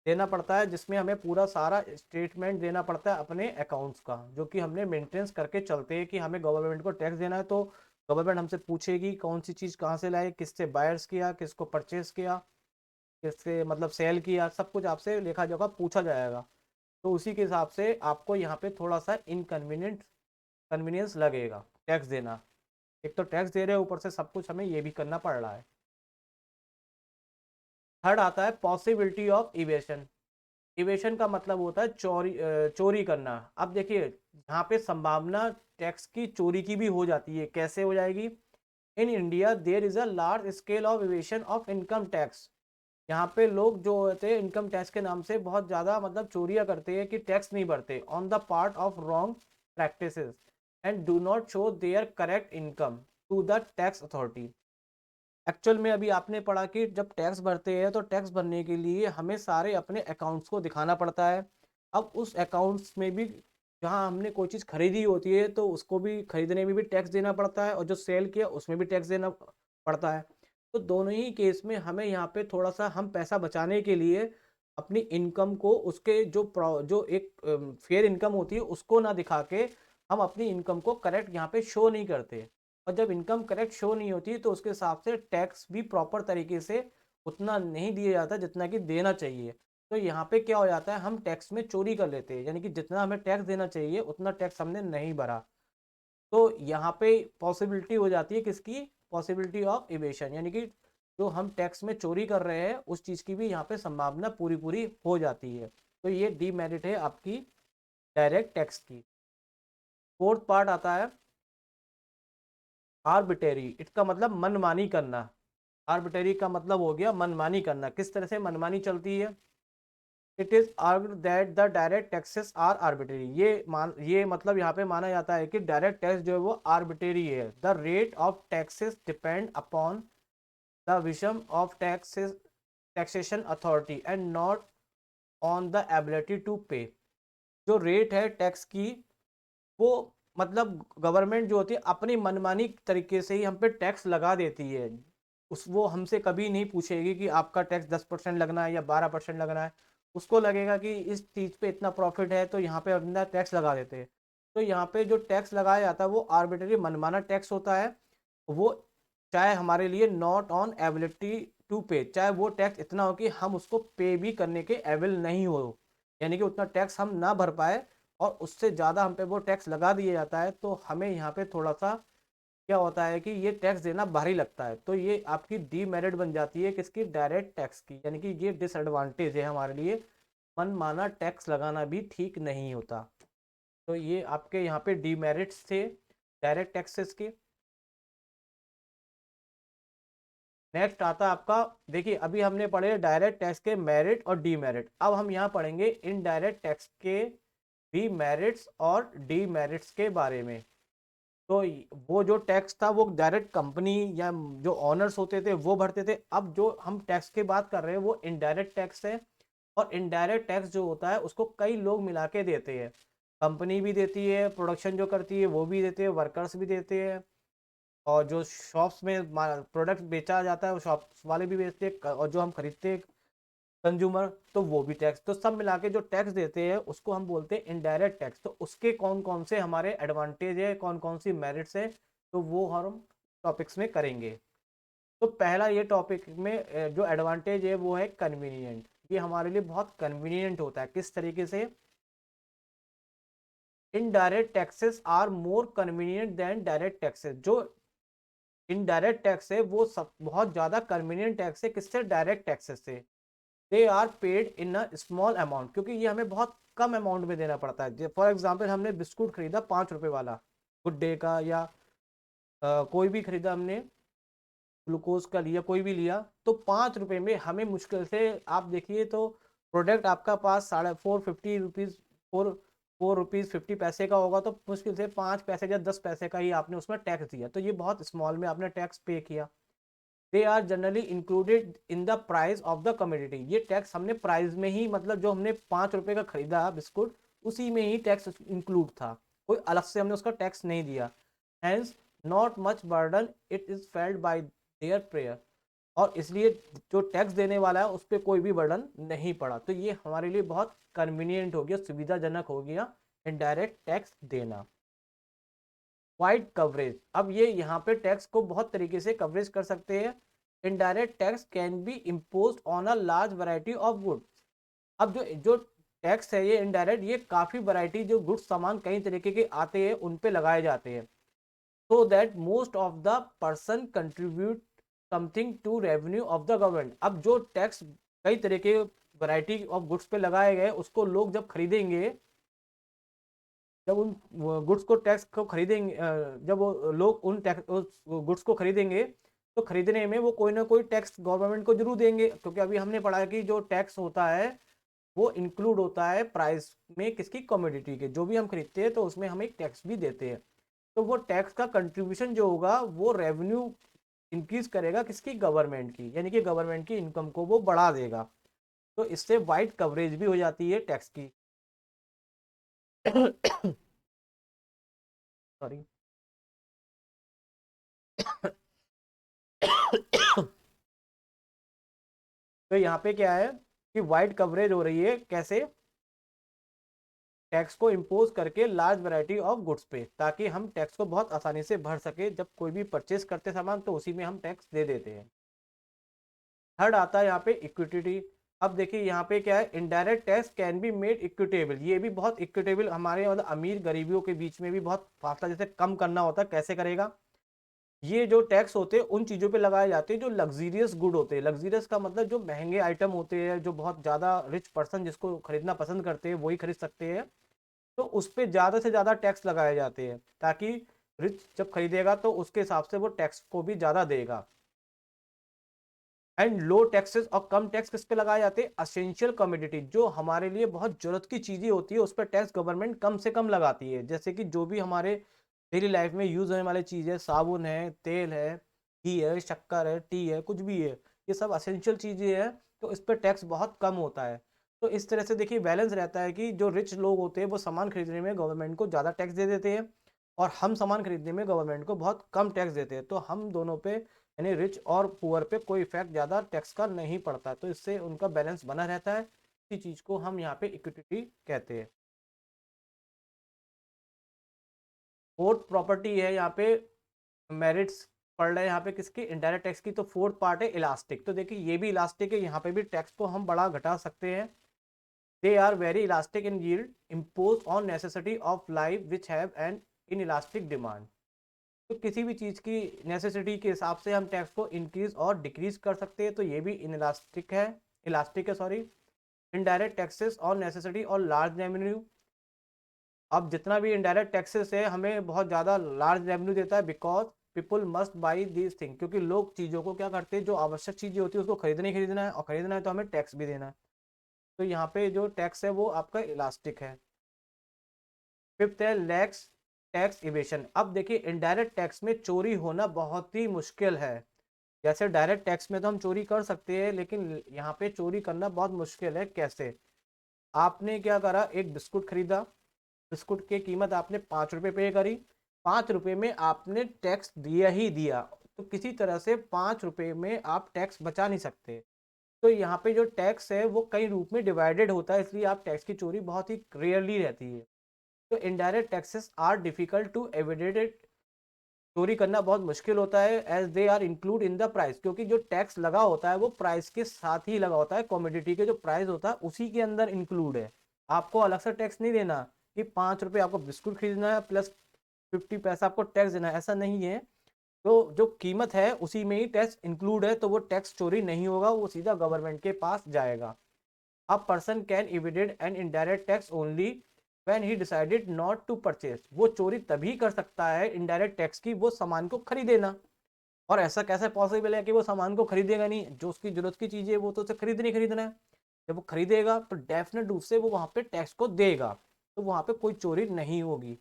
देना पड़ता है, जिसमें हमें पूरा सारा स्टेटमेंट देना पड़ता है अपने अकाउंट्स का, जो कि हमने मेंटेनेंस करके चलते हैं कि हमें गवर्नमेंट को टैक्स देना है। तो गवर्नमेंट हमसे पूछेगी कौन सी चीज़ कहाँ से लाए, किससे बायर्स किया, किसको परचेस किया, किससे मतलब सेल किया, सब कुछ आपसे लेखा जोखा पूछा जाएगा। तो उसी के हिसाब से आपको यहाँ पे थोड़ा सा कन्वीनियंस लगेगा टैक्स देना। एक तो टैक्स दे रहे हैं, ऊपर से सब कुछ हमें ये भी करना पड़ रहा है। थर्ड आता है पॉसिबिलिटी ऑफ इवेशन। इवेशन का मतलब होता है चोरी करना। अब देखिए यहाँ पे संभावना टैक्स की चोरी की भी हो जाती है। कैसे हो जाएगी, in India there is a large scale of evasion of income tax. यहाँ पे लोग जो होते हैं इनकम टैक्स के नाम से बहुत ज़्यादा मतलब चोरियाँ करते हैं कि टैक्स नहीं भरते, on the part of wrong practices and do not show their correct income to the tax authority. Actual में अभी आपने पढ़ा कि जब टैक्स भरते हैं तो टैक्स भरने के लिए हमें सारे अपने अकाउंट्स को दिखाना पड़ता है। अब उस अकाउंट्स में भी जहाँ हमने कोई चीज़ खरीदी होती है तो उसको भी खरीदने में भी टैक्स देना पड़ता है, और जो सेल किया उसमें भी टैक्स देना पड़ता है। तो दोनों ही केस में हमें यहाँ पे थोड़ा सा हम पैसा बचाने के लिए अपनी इनकम को उसके जो एक फेयर इनकम होती है उसको ना दिखा के हम अपनी इनकम को करेक्ट यहाँ पे शो नहीं करते, और जब इनकम करेक्ट शो नहीं होती तो उसके हिसाब से टैक्स भी प्रॉपर तरीके से उतना नहीं दिया जाता जितना कि देना चाहिए। तो यहाँ पे क्या हो जाता है, हम टैक्स में चोरी कर लेते हैं, यानी कि जितना हमें टैक्स देना चाहिए उतना टैक्स हमने नहीं भरा। तो यहाँ पे पॉसिबिलिटी हो जाती है किसकी, पॉसिबिलिटी ऑफ इवेशन, यानी कि जो हम टैक्स में चोरी कर रहे हैं उस चीज़ की भी यहाँ पे संभावना पूरी पूरी हो जाती है। तो ये डीमेरिट है आपकी डायरेक्ट टैक्स की। फोर्थ पार्ट आता है आर्बिटेरी, इसका मतलब मनमानी करना। आर्बिटेरी का मतलब हो गया मनमानी करना। किस तरह से मनमानी चलती है, it is argued that the direct taxes are arbitrary, ये मतलब यहाँ पे माना जाता है कि डायरेक्ट टैक्स जो है वो आर्बिटरी है। The rate of taxes depend upon the vision of taxes taxation authority and not on the ability to pay. जो रेट है टैक्स की, वो मतलब गवर्नमेंट जो होती है अपनी मनमानी तरीके से ही हम पे टैक्स लगा देती है। उस वो हमसे कभी नहीं पूछेगी कि आपका टैक्स 10% लगना है या 12% लगना है। उसको लगेगा कि इस चीज़ पे इतना प्रॉफिट है तो यहाँ पे अपना टैक्स लगा देते हैं। तो यहाँ पे जो टैक्स लगाया जाता है वो आर्बिट्ररी मनमाना टैक्स होता है। वो चाहे हमारे लिए नॉट ऑन एबिलिटी टू पे, चाहे वो टैक्स इतना हो कि हम उसको पे भी करने के एबल नहीं हो, यानी कि उतना टैक्स हम ना भर पाए और उससे ज़्यादा हम पे वो टैक्स लगा दिया जाता है, तो हमें यहाँ पे थोड़ा सा क्या होता है कि ये टैक्स देना भारी लगता है। तो ये आपकी डीमेरिट बन जाती है किसकी, डायरेक्ट टैक्स की, यानी कि ये डिसएडवांटेज है हमारे लिए। मनमाना टैक्स लगाना भी ठीक नहीं होता। तो ये आपके यहाँ पे डीमेरिट्स थे डायरेक्ट टैक्सेस के। नेक्स्ट आता है आपका, देखिए अभी हमने पढ़े डायरेक्ट टैक्स के मेरिट और डीमेरिट, अब हम यहाँ पढ़ेंगे इनडायरेक्ट टैक्स के भी मेरिट्स और डीमेरिट्स के बारे में। तो वो जो टैक्स था वो डायरेक्ट कंपनी या जो ऑनर्स होते थे वो भरते थे। अब जो हम टैक्स की बात कर रहे हैं वो इनडायरेक्ट टैक्स है। और इनडायरेक्ट टैक्स जो होता है उसको कई लोग मिला के देते हैं। कंपनी भी देती है, प्रोडक्शन जो करती है वो भी देते हैं, वर्कर्स भी देते हैं, और जो शॉप्स में प्रोडक्ट बेचा जाता है वो शॉप्स वाले भी बेचते हैं, और जो हम खरीदते हैं कंज्यूमर तो वो भी टैक्स। तो सब मिला के जो टैक्स देते हैं उसको हम बोलते हैं इनडायरेक्ट टैक्स। तो उसके कौन कौन से हमारे एडवांटेज है, कौन कौन सी मेरिट्स है, तो वो हम टॉपिक्स में करेंगे। तो पहला ये टॉपिक में जो एडवांटेज है वो है कन्वीनियंट। ये हमारे लिए बहुत कन्वीनियंट होता है। किस तरीके से, indirect taxes are more convenient than direct taxes. जो इनडायरेक्ट टैक्स है वो सब बहुत ज़्यादा कन्वीनियंट टैक्स है किससे, डायरेक्ट टैक्सेस से। They are paid in a small amount, क्योंकि ये हमें बहुत कम अमाउंट में देना पड़ता है। फॉर एग्जाम्पल हमने बिस्कुट खरीदा 5 रुपए वाला, गुड डे का, या कोई भी खरीदा हमने, ग्लूकोज का लिया, कोई भी लिया, तो 5 रुपए में हमें मुश्किल से, आप देखिए तो प्रोडक्ट आपका पास 4.50 रुपीज़, 4 4 रुपीज़ 50 पैसे का होगा, तो मुश्किल से 5 पैसे या 10 पैसे का ही आपने उसमें टैक्स दिया। तो ये बहुत स्मॉल में आपने टैक्स पे किया। They are generally included in the price of the commodity. ये टैक्स हमने प्राइस में ही, मतलब जो हमने 5 रुपए का खरीदा बिस्कुट उसी में ही टैक्स इंक्लूड था, कोई अलग से हमने उसका टैक्स नहीं दिया। Hence not much burden it is felt by their payer, और इसलिए जो टैक्स देने वाला है उस पर कोई भी बर्डन नहीं पड़ा। तो ये हमारे लिए बहुत कन्वीनियंट हो गया, सुविधाजनक हो गया इनडायरेक्ट टैक्स देना। वाइड कवरेज, अब ये यहाँ पे टैक्स को बहुत तरीके से कवरेज कर सकते हैं। Indirect tax can be impose on a large variety of goods. अब जो जो टैक्स है ये इनडायरेक्ट, ये काफ़ी वैरायटी जो गुड्स सामान कई तरीके के आते हैं उन पे लगाए जाते हैं। So that most of the person contribute something to revenue of the government. अब जो टैक्स कई तरह के वैरायटी ऑफ गुड्स पे लगाए गए उसको लोग जब खरीदेंगे, जब उन गुड्स को टैक्स को खरीदेंगे, जब वो लोग उन टैक्स उस गुड्स को खरीदेंगे तो खरीदने में वो कोई ना कोई टैक्स गवर्नमेंट को जरूर देंगे, क्योंकि अभी हमने पढ़ा है कि जो टैक्स होता है वो इंक्लूड होता है प्राइस में, किसकी, कमोडिटी के। जो भी हम खरीदते हैं तो उसमें हम एक टैक्स भी देते हैं। तो वो टैक्स का कंट्रीब्यूशन जो होगा वो रेवेन्यू इंक्रीज करेगा किसकी, गवर्नमेंट की, यानी कि गवर्नमेंट की इनकम को वो बढ़ा देगा। तो इससे वाइड कवरेज भी हो जाती है टैक्स की। सॉरी। तो यहाँ पे क्या है कि वाइड कवरेज हो रही है, कैसे, टैक्स को इम्पोज करके लार्ज वैरायटी ऑफ गुड्स पे, ताकि हम टैक्स को बहुत आसानी से भर सके। जब कोई भी परचेज करते सामान तो उसी में हम टैक्स दे देते हैं। थर्ड आता है यहाँ पे इक्विटी। अब देखिए यहाँ पे क्या है, indirect tax can be made equitable. ये भी बहुत इक्विटेबल, हमारे मतलब अमीर गरीबियों के बीच में भी बहुत फासला जैसे कम करना होता है, कैसे करेगा। ये जो टैक्स होते हैं उन चीज़ों पे लगाए जाते हैं जो लग्जीरियस गुड होते हैं। लग्जीरियस का मतलब जो महंगे आइटम होते हैं, जो बहुत ज़्यादा रिच पर्सन जिसको खरीदना पसंद करते हैं वही खरीद सकते हैं। तो उस पर ज़्यादा से ज़्यादा टैक्स लगाए जाते हैं, ताकि रिच जब खरीदेगा तो उसके हिसाब से वो टैक्स को भी ज़्यादा देगा। एंड लो टैक्सेस, और कम टैक्स किस पे लगाए जाते हैं, असेंशियल कमोडिटी, जो हमारे लिए बहुत जरूरत की चीज़ें होती है उस पर टैक्स गवर्नमेंट कम से कम लगाती है। जैसे कि जो भी हमारे डेली लाइफ में यूज होने वाली चीज़ है, साबुन है, तेल है, घी है, शक्कर है, टी है, कुछ भी है, ये सब असेंशियल चीज़ें हैं, तो इस पर टैक्स बहुत कम होता है। तो इस तरह से देखिए बैलेंस रहता है कि जो रिच लोग होते हैं वो सामान खरीदने में गवर्नमेंट को ज़्यादा टैक्स दे देते हैं, और हम सामान खरीदने में गवर्नमेंट को बहुत कम टैक्स देते हैं। तो हम दोनों पे यानी रिच और पुअर पे कोई इफेक्ट ज़्यादा टैक्स का नहीं पड़ता, तो इससे उनका बैलेंस बना रहता है। इसी चीज़ को हम यहाँ पे इक्विटी कहते हैं। फोर्थ प्रॉपर्टी है यहाँ पे, मेरिट्स पढ़ रहे हैं यहाँ पे किसकी, इनडायरेक्ट टैक्स की। तो फोर्थ पार्ट है इलास्टिक। तो देखिए ये भी इलास्टिक है, यहाँ पे भी टैक्स को हम बड़ा घटा सकते हैं। They are very elastic in yield impose on necessity of life which have an inelastic demand. तो किसी भी चीज़ की नेसेसिटी के हिसाब से हम टैक्स को इंक्रीज और डिक्रीज कर सकते हैं, तो ये भी इनलास्टिक है, इलास्टिक है सॉरी। इनडायरेक्ट टैक्सेस और नेसेसिटी और लार्ज रेवेन्यू। अब जितना भी इनडायरेक्ट टैक्सेस है हमें बहुत ज़्यादा लार्ज रेवेन्यू देता है, because people must by these thing, क्योंकि लोग चीज़ों को क्या करते हैं, जो आवश्यक चीज़ें होती है उसको खरीदना ही खरीदना है, और खरीदना है तो हमें टैक्स भी देना है। तो यहाँ पे जो टैक्स है वो आपका इलास्टिक है। फिफ्थ है लैक्स टैक्स इवेशन। अब देखिए इनडायरेक्ट टैक्स में चोरी होना बहुत ही मुश्किल है। जैसे डायरेक्ट टैक्स में तो हम चोरी कर सकते हैं, लेकिन यहाँ पे चोरी करना बहुत मुश्किल है। कैसे, आपने क्या करा, एक बिस्कुट खरीदा, बिस्कुट की कीमत आपने 5 रुपये पे करी, 5 रुपये में आपने टैक्स दिया ही दिया, तो किसी तरह से 5 रुपये में आप टैक्स बचा नहीं सकते। तो यहाँ पे जो टैक्स है वो कई रूप में डिवाइडेड होता है, इसलिए आप टैक्स की चोरी बहुत ही रेयरली रहती है। तो indirect taxes are difficult to evade, चोरी करना बहुत मुश्किल होता है, as they are include in the price, क्योंकि जो टैक्स लगा होता है वो प्राइस के साथ ही लगा होता है, कॉमोडिटी के जो प्राइस होता है उसी के अंदर इंक्लूड है। आपको अलग से टैक्स नहीं देना कि 5 रुपये आपको बिस्कुट खरीदना है प्लस 50 पैसा आपको टैक्स देना है, ऐसा नहीं है। तो जो कीमत है उसी में ही टैक्स इंक्लूड है, तो वो टैक्स चोरी नहीं होगा, वो सीधा गवर्नमेंट के पास जाएगा। A person can evade an indirect tax only when he decided not to purchase. वो चोरी तभी कर सकता है इनडायरेक्ट टैक्स की, वो सामान को खरीदे ना। और ऐसा कैसे पॉसिबल है कि वो सामान को खरीदेगा नहीं, जो उसकी जरूरत की चीज़ है वो तो उसे खरीदना है। जब वो खरीदेगा तो डेफिनेट रूप से वो वहाँ पे टैक्स को देगा, तो वहाँ पे कोई चोरी नहीं होगी।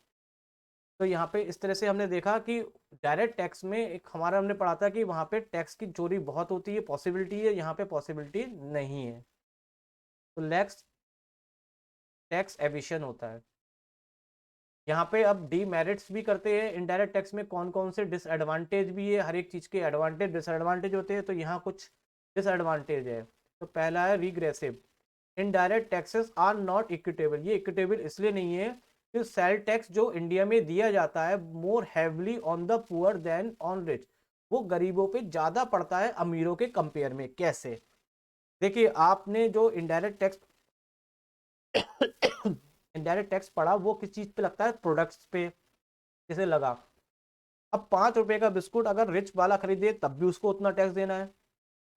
तो यहाँ पे इस तरह से हमने देखा कि डायरेक्ट टैक्स में एक हमारा हमने पढ़ा था कि वहाँ पे टैक्स की चोरी बहुत होती है, पॉसिबिलिटी है, यहाँ पे पॉसिबिलिटी नहीं है। तो लैक्स टैक्स एविशन होता है। यहाँ पे अब डीमेरिट्स भी करते हैं इनडायरेक्ट टैक्स में, कौन कौन से डिसएडवांटेज भी है, हर एक चीज़ के एडवांटेज डिसएडवांटेज होते हैं, तो यहाँ कुछ डिसएडवांटेज है। तो पहला है regressive, indirect taxes are not equitable. ये इक्विटेबल इसलिए नहीं है कि सेल टैक्स जो इंडिया में दिया जाता है more heavily on the poor than on rich, वो गरीबों पे ज़्यादा पड़ता है अमीरों के कंपेयर में। कैसे, देखिए आपने जो इनडायरेक्ट टैक्स इनडायरेक्ट टैक्स पड़ा वो किस चीज पे लगता है, प्रोडक्ट्स पे जैसे लगा। अब 5 रुपए का बिस्कुट अगर रिच वाला खरीदे तब भी उसको उतना टैक्स देना है,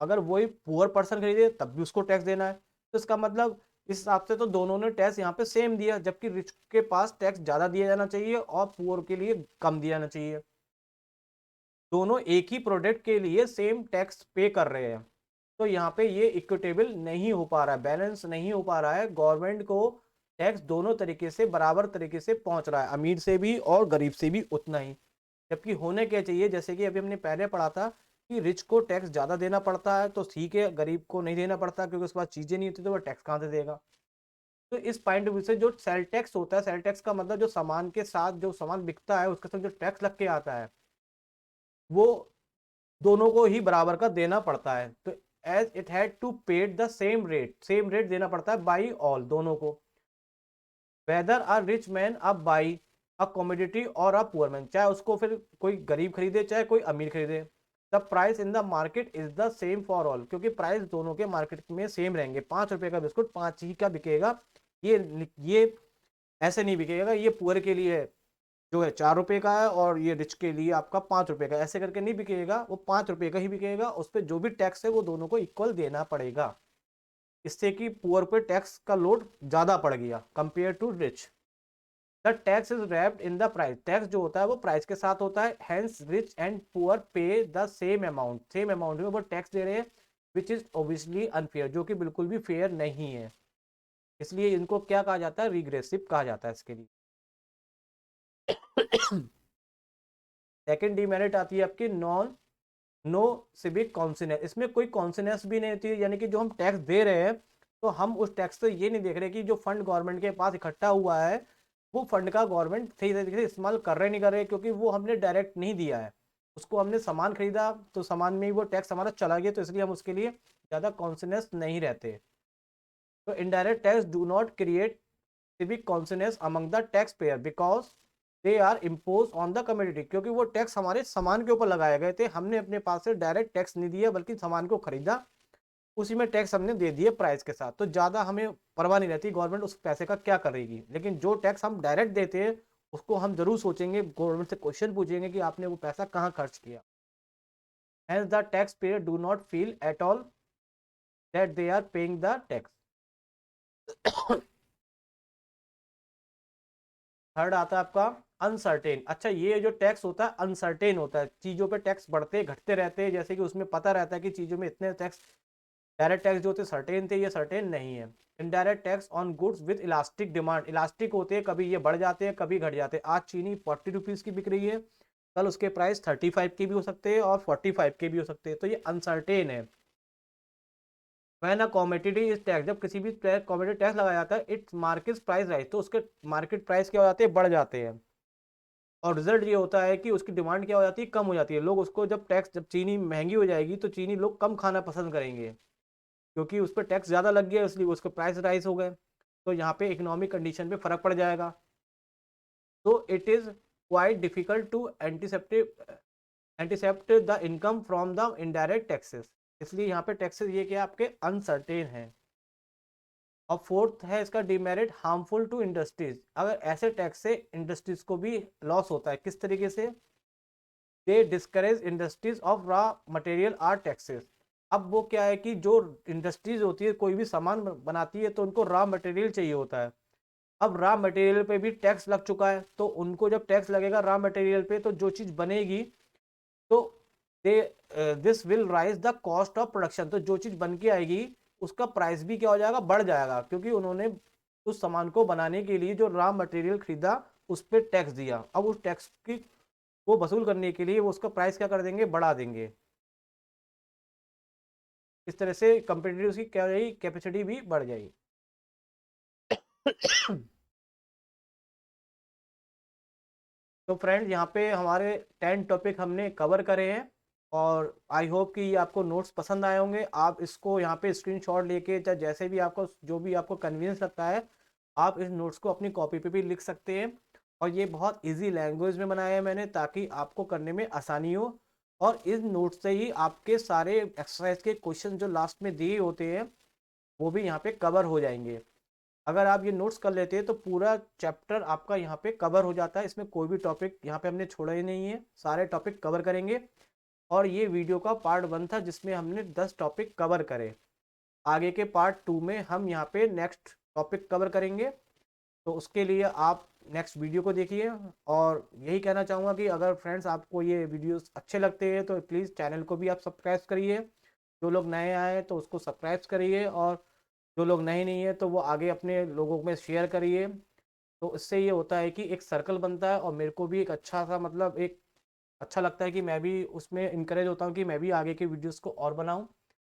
अगर वही पुअर पर्सन खरीदे तब भी उसको टैक्स देना है। तो इसका मतलब इस हिसाब से तो दोनों ने टैक्स यहाँ पे सेम दिया, जबकि रिच के पास टैक्स ज्यादा दिया जाना चाहिए और पुअर के लिए कम दिया जाना चाहिए। दोनों एक ही प्रोडक्ट के लिए सेम टैक्स पे कर रहे हैं, तो यहाँ पे ये इक्विटेबल नहीं हो पा रहा है, बैलेंस नहीं हो पा रहा है। गवर्नमेंट को टैक्स दोनों तरीके से बराबर तरीके से पहुंच रहा है, अमीर से भी और गरीब से भी उतना ही। जबकि होने क्या चाहिए, जैसे कि अभी हमने पहले पढ़ा था कि रिच को टैक्स ज्यादा देना पड़ता है, तो ठीक है, गरीब को नहीं देना पड़ता क्योंकि उसके पास चीजें नहीं होती, तो वो टैक्स कहाँ से देगा। तो इस पॉइंट ऑफ व्यू से जो सेल टैक्स होता है, सेल टैक्स का मतलब जो सामान के साथ जो सामान बिकता है उसके साथ जो टैक्स लग के आता है वो दोनों को ही बराबर का देना पड़ता है। तो as it had to paid the same rate, same rate देना पड़ता है बाई ऑल, दोनों को। Whether a rich man a buy a commodity और अ पुअर मैन, चाहे उसको फिर कोई गरीब खरीदे चाहे कोई अमीर खरीदे, the price in the market is the same for all, क्योंकि प्राइस दोनों के मार्केट में सेम रहेंगे। 5 रुपए का बिस्कुट 5 ही का बिकेगा। ये ऐसे नहीं बिकेगा ये पुअर के लिए जो है 4 रुपए का है और ये रिच के लिए आपका 5 रुपए का, ऐसे करके नहीं बिकेगा। वो 5 रुपए का ही बिकेगा, उस पर जो भी टैक्स है वो दोनों को इक्वल देना पड़ेगा। इससे कि पुअर पे टैक्स का लोड ज्यादा पड़ गया compare to rich. The tax is wrapped in the price, tax जो होता है वो प्राइस के साथ होता है। Hence rich and poor pay the same amount में वो टैक्स दे रहे हैं, विच इज ऑब्वियसली अनफेयर, जो कि बिल्कुल भी फेयर नहीं है। इसलिए इनको क्या कहा जाता है, रिग्रेसिव कहा जाता है इसके लिए। सेकेंड डीमेरिट आती है आपकी नो सिविक कॉन्सिनेस, इसमें कोई कॉन्सिनेस भी नहीं होती है, यानी कि जो हम टैक्स दे रहे हैं तो हम उस टैक्स से ये नहीं देख रहे कि जो फंड गवर्नमेंट के पास इकट्ठा हुआ है वो फंड का गवर्नमेंट सही तरीके से इस्तेमाल कर रहे नहीं कर रहे, क्योंकि वो हमने डायरेक्ट नहीं दिया है। उसको हमने सामान खरीदा तो सामान में ही वो टैक्स हमारा चला गया, तो इसलिए हम उसके लिए ज़्यादा कॉन्सिनेस नहीं रहते। तो indirect tax do not create civic consciousness among the tax payer because they are impose on the community, क्योंकि वो टैक्स हमारे सामान के ऊपर लगाए गए थे। हमने अपने पास से डायरेक्ट टैक्स नहीं दिया बल्कि सामान को खरीदा, उसी में टैक्स हमने दे दिए प्राइस के साथ, तो ज़्यादा हमें परवाह नहीं रहती गवर्नमेंट उस पैसे का क्या करेगी। लेकिन जो टैक्स हम डायरेक्ट देते हैं उसको हम जरूर सोचेंगे, गवर्नमेंट से क्वेश्चन पूछेंगे कि आपने वो पैसा कहाँ खर्च किया। Hence the taxpayer do not feel at all that they are paying the tax. Third आता है आपका अनसर्टेन। अच्छा, ये जो टैक्स होता है अनसर्टेन होता है, चीजों पे टैक्स बढ़ते घटते रहते हैं, जैसे कि उसमें पता रहता है कि चीजों में इतने टैक्स। डायरेक्ट टैक्स जो होते सर्टेन थे, ये सर्टेन नहीं है। Indirect tax on goods with elastic demand, elastic होते हैं, कभी ये बढ़ जाते हैं कभी घट जाते हैं। आज चीनी 40 रुपीज की बिक रही है, कल उसके प्राइस 35 के भी हो सकते हैं और 45 के भी हो सकते हैं, तो ये अनसर्टेन है। When a commodity is tax, जब किसी भी कॉमोडिटी टैक्स लगाया जाता है इट्स मार्केट प्राइस राइज, तो उसके मार्केट प्राइस क्या हो जाते हैं, बढ़ जाते हैं। और रिजल्ट ये होता है कि उसकी डिमांड क्या हो जाती है, कम हो जाती है। लोग उसको जब चीनी महंगी हो जाएगी तो चीनी लोग कम खाना पसंद करेंगे, क्योंकि उस पर टैक्स ज़्यादा लग गया इसलिए उसके प्राइस राइज हो गए। तो यहाँ पे इकोनॉमिक कंडीशन पे फर्क पड़ जाएगा। तो it is quite difficult to anticipate the income from the indirect taxes, इसलिए यहाँ पे टैक्सेस ये क्या आपके अनसर्टेन है। और फोर्थ है इसका डिमेरिट हार्मफुल टू इंडस्ट्रीज, अगर ऐसे टैक्स से इंडस्ट्रीज को भी लॉस होता है। किस तरीके से, they discourage industries of raw material or taxes. अब वो क्या है कि जो इंडस्ट्रीज होती है कोई भी सामान बनाती है तो उनको रॉ मटेरियल चाहिए होता है। अब रॉ मटेरियल पे भी टैक्स लग चुका है, तो उनको जब टैक्स लगेगा रॉ मटेरियल पे तो जो चीज़ बनेगी तो they this will raise the cost of production, तो जो चीज़ बन के आएगी उसका प्राइस भी क्या हो जाएगा, बढ़ जाएगा, क्योंकि उन्होंने उस सामान को बनाने के लिए जो रॉ मटेरियल खरीदा उस पर टैक्स दिया। अब उस टैक्स की वो वसूल करने के लिए वो उसका प्राइस क्या कर देंगे, बढ़ा देंगे। इस तरह से कंपटीटिव की क्या रहेगी, कैपेसिटी भी बढ़ जाएगी। तो फ्रेंड्स यहाँ पे हमारे 10 टॉपिक हमने कवर करे हैं और आई होप कि ये आपको नोट्स पसंद आए होंगे। आप इसको यहाँ पे स्क्रीनशॉट लेके चाहे जैसे भी आपको जो भी आपको कन्वीनियंस लगता है आप इस नोट्स को अपनी कॉपी पे भी लिख सकते हैं। और ये बहुत इजी लैंग्वेज में बनाया है मैंने ताकि आपको करने में आसानी हो। और इस नोट से ही आपके सारे एक्सरसाइज के क्वेश्चन जो लास्ट में दिए होते हैं वो भी यहाँ पे कवर हो जाएंगे। अगर आप ये नोट्स कर लेते हैं तो पूरा चैप्टर आपका यहाँ पे कवर हो जाता है, इसमें कोई भी टॉपिक यहाँ पे हमने छोड़ा ही नहीं है, सारे टॉपिक कवर करेंगे। और ये वीडियो का पार्ट 1 था जिसमें हमने 10 टॉपिक कवर करे। आगे के पार्ट 2 में हम यहाँ पे नेक्स्ट टॉपिक कवर करेंगे, तो उसके लिए आप नेक्स्ट वीडियो को देखिए। और यही कहना चाहूँगा कि अगर फ्रेंड्स आपको ये वीडियोस अच्छे लगते हैं तो प्लीज़ चैनल को भी आप सब्सक्राइब करिए। जो लोग नए आए तो उसको सब्सक्राइब करिए, और जो लोग नहीं है तो वो आगे अपने लोगों में शेयर करिए। तो इससे ये होता है कि एक सर्कल बनता है और मेरे को भी एक अच्छा सा मतलब एक अच्छा लगता है कि मैं भी उसमें इंकरेज होता हूँ कि मैं भी आगे के वीडियोस को और बनाऊँ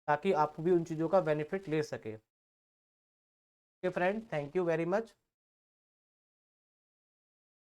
ताकि आप भी उन चीज़ों का बेनिफिट ले सके। Okay friend, thank you very much.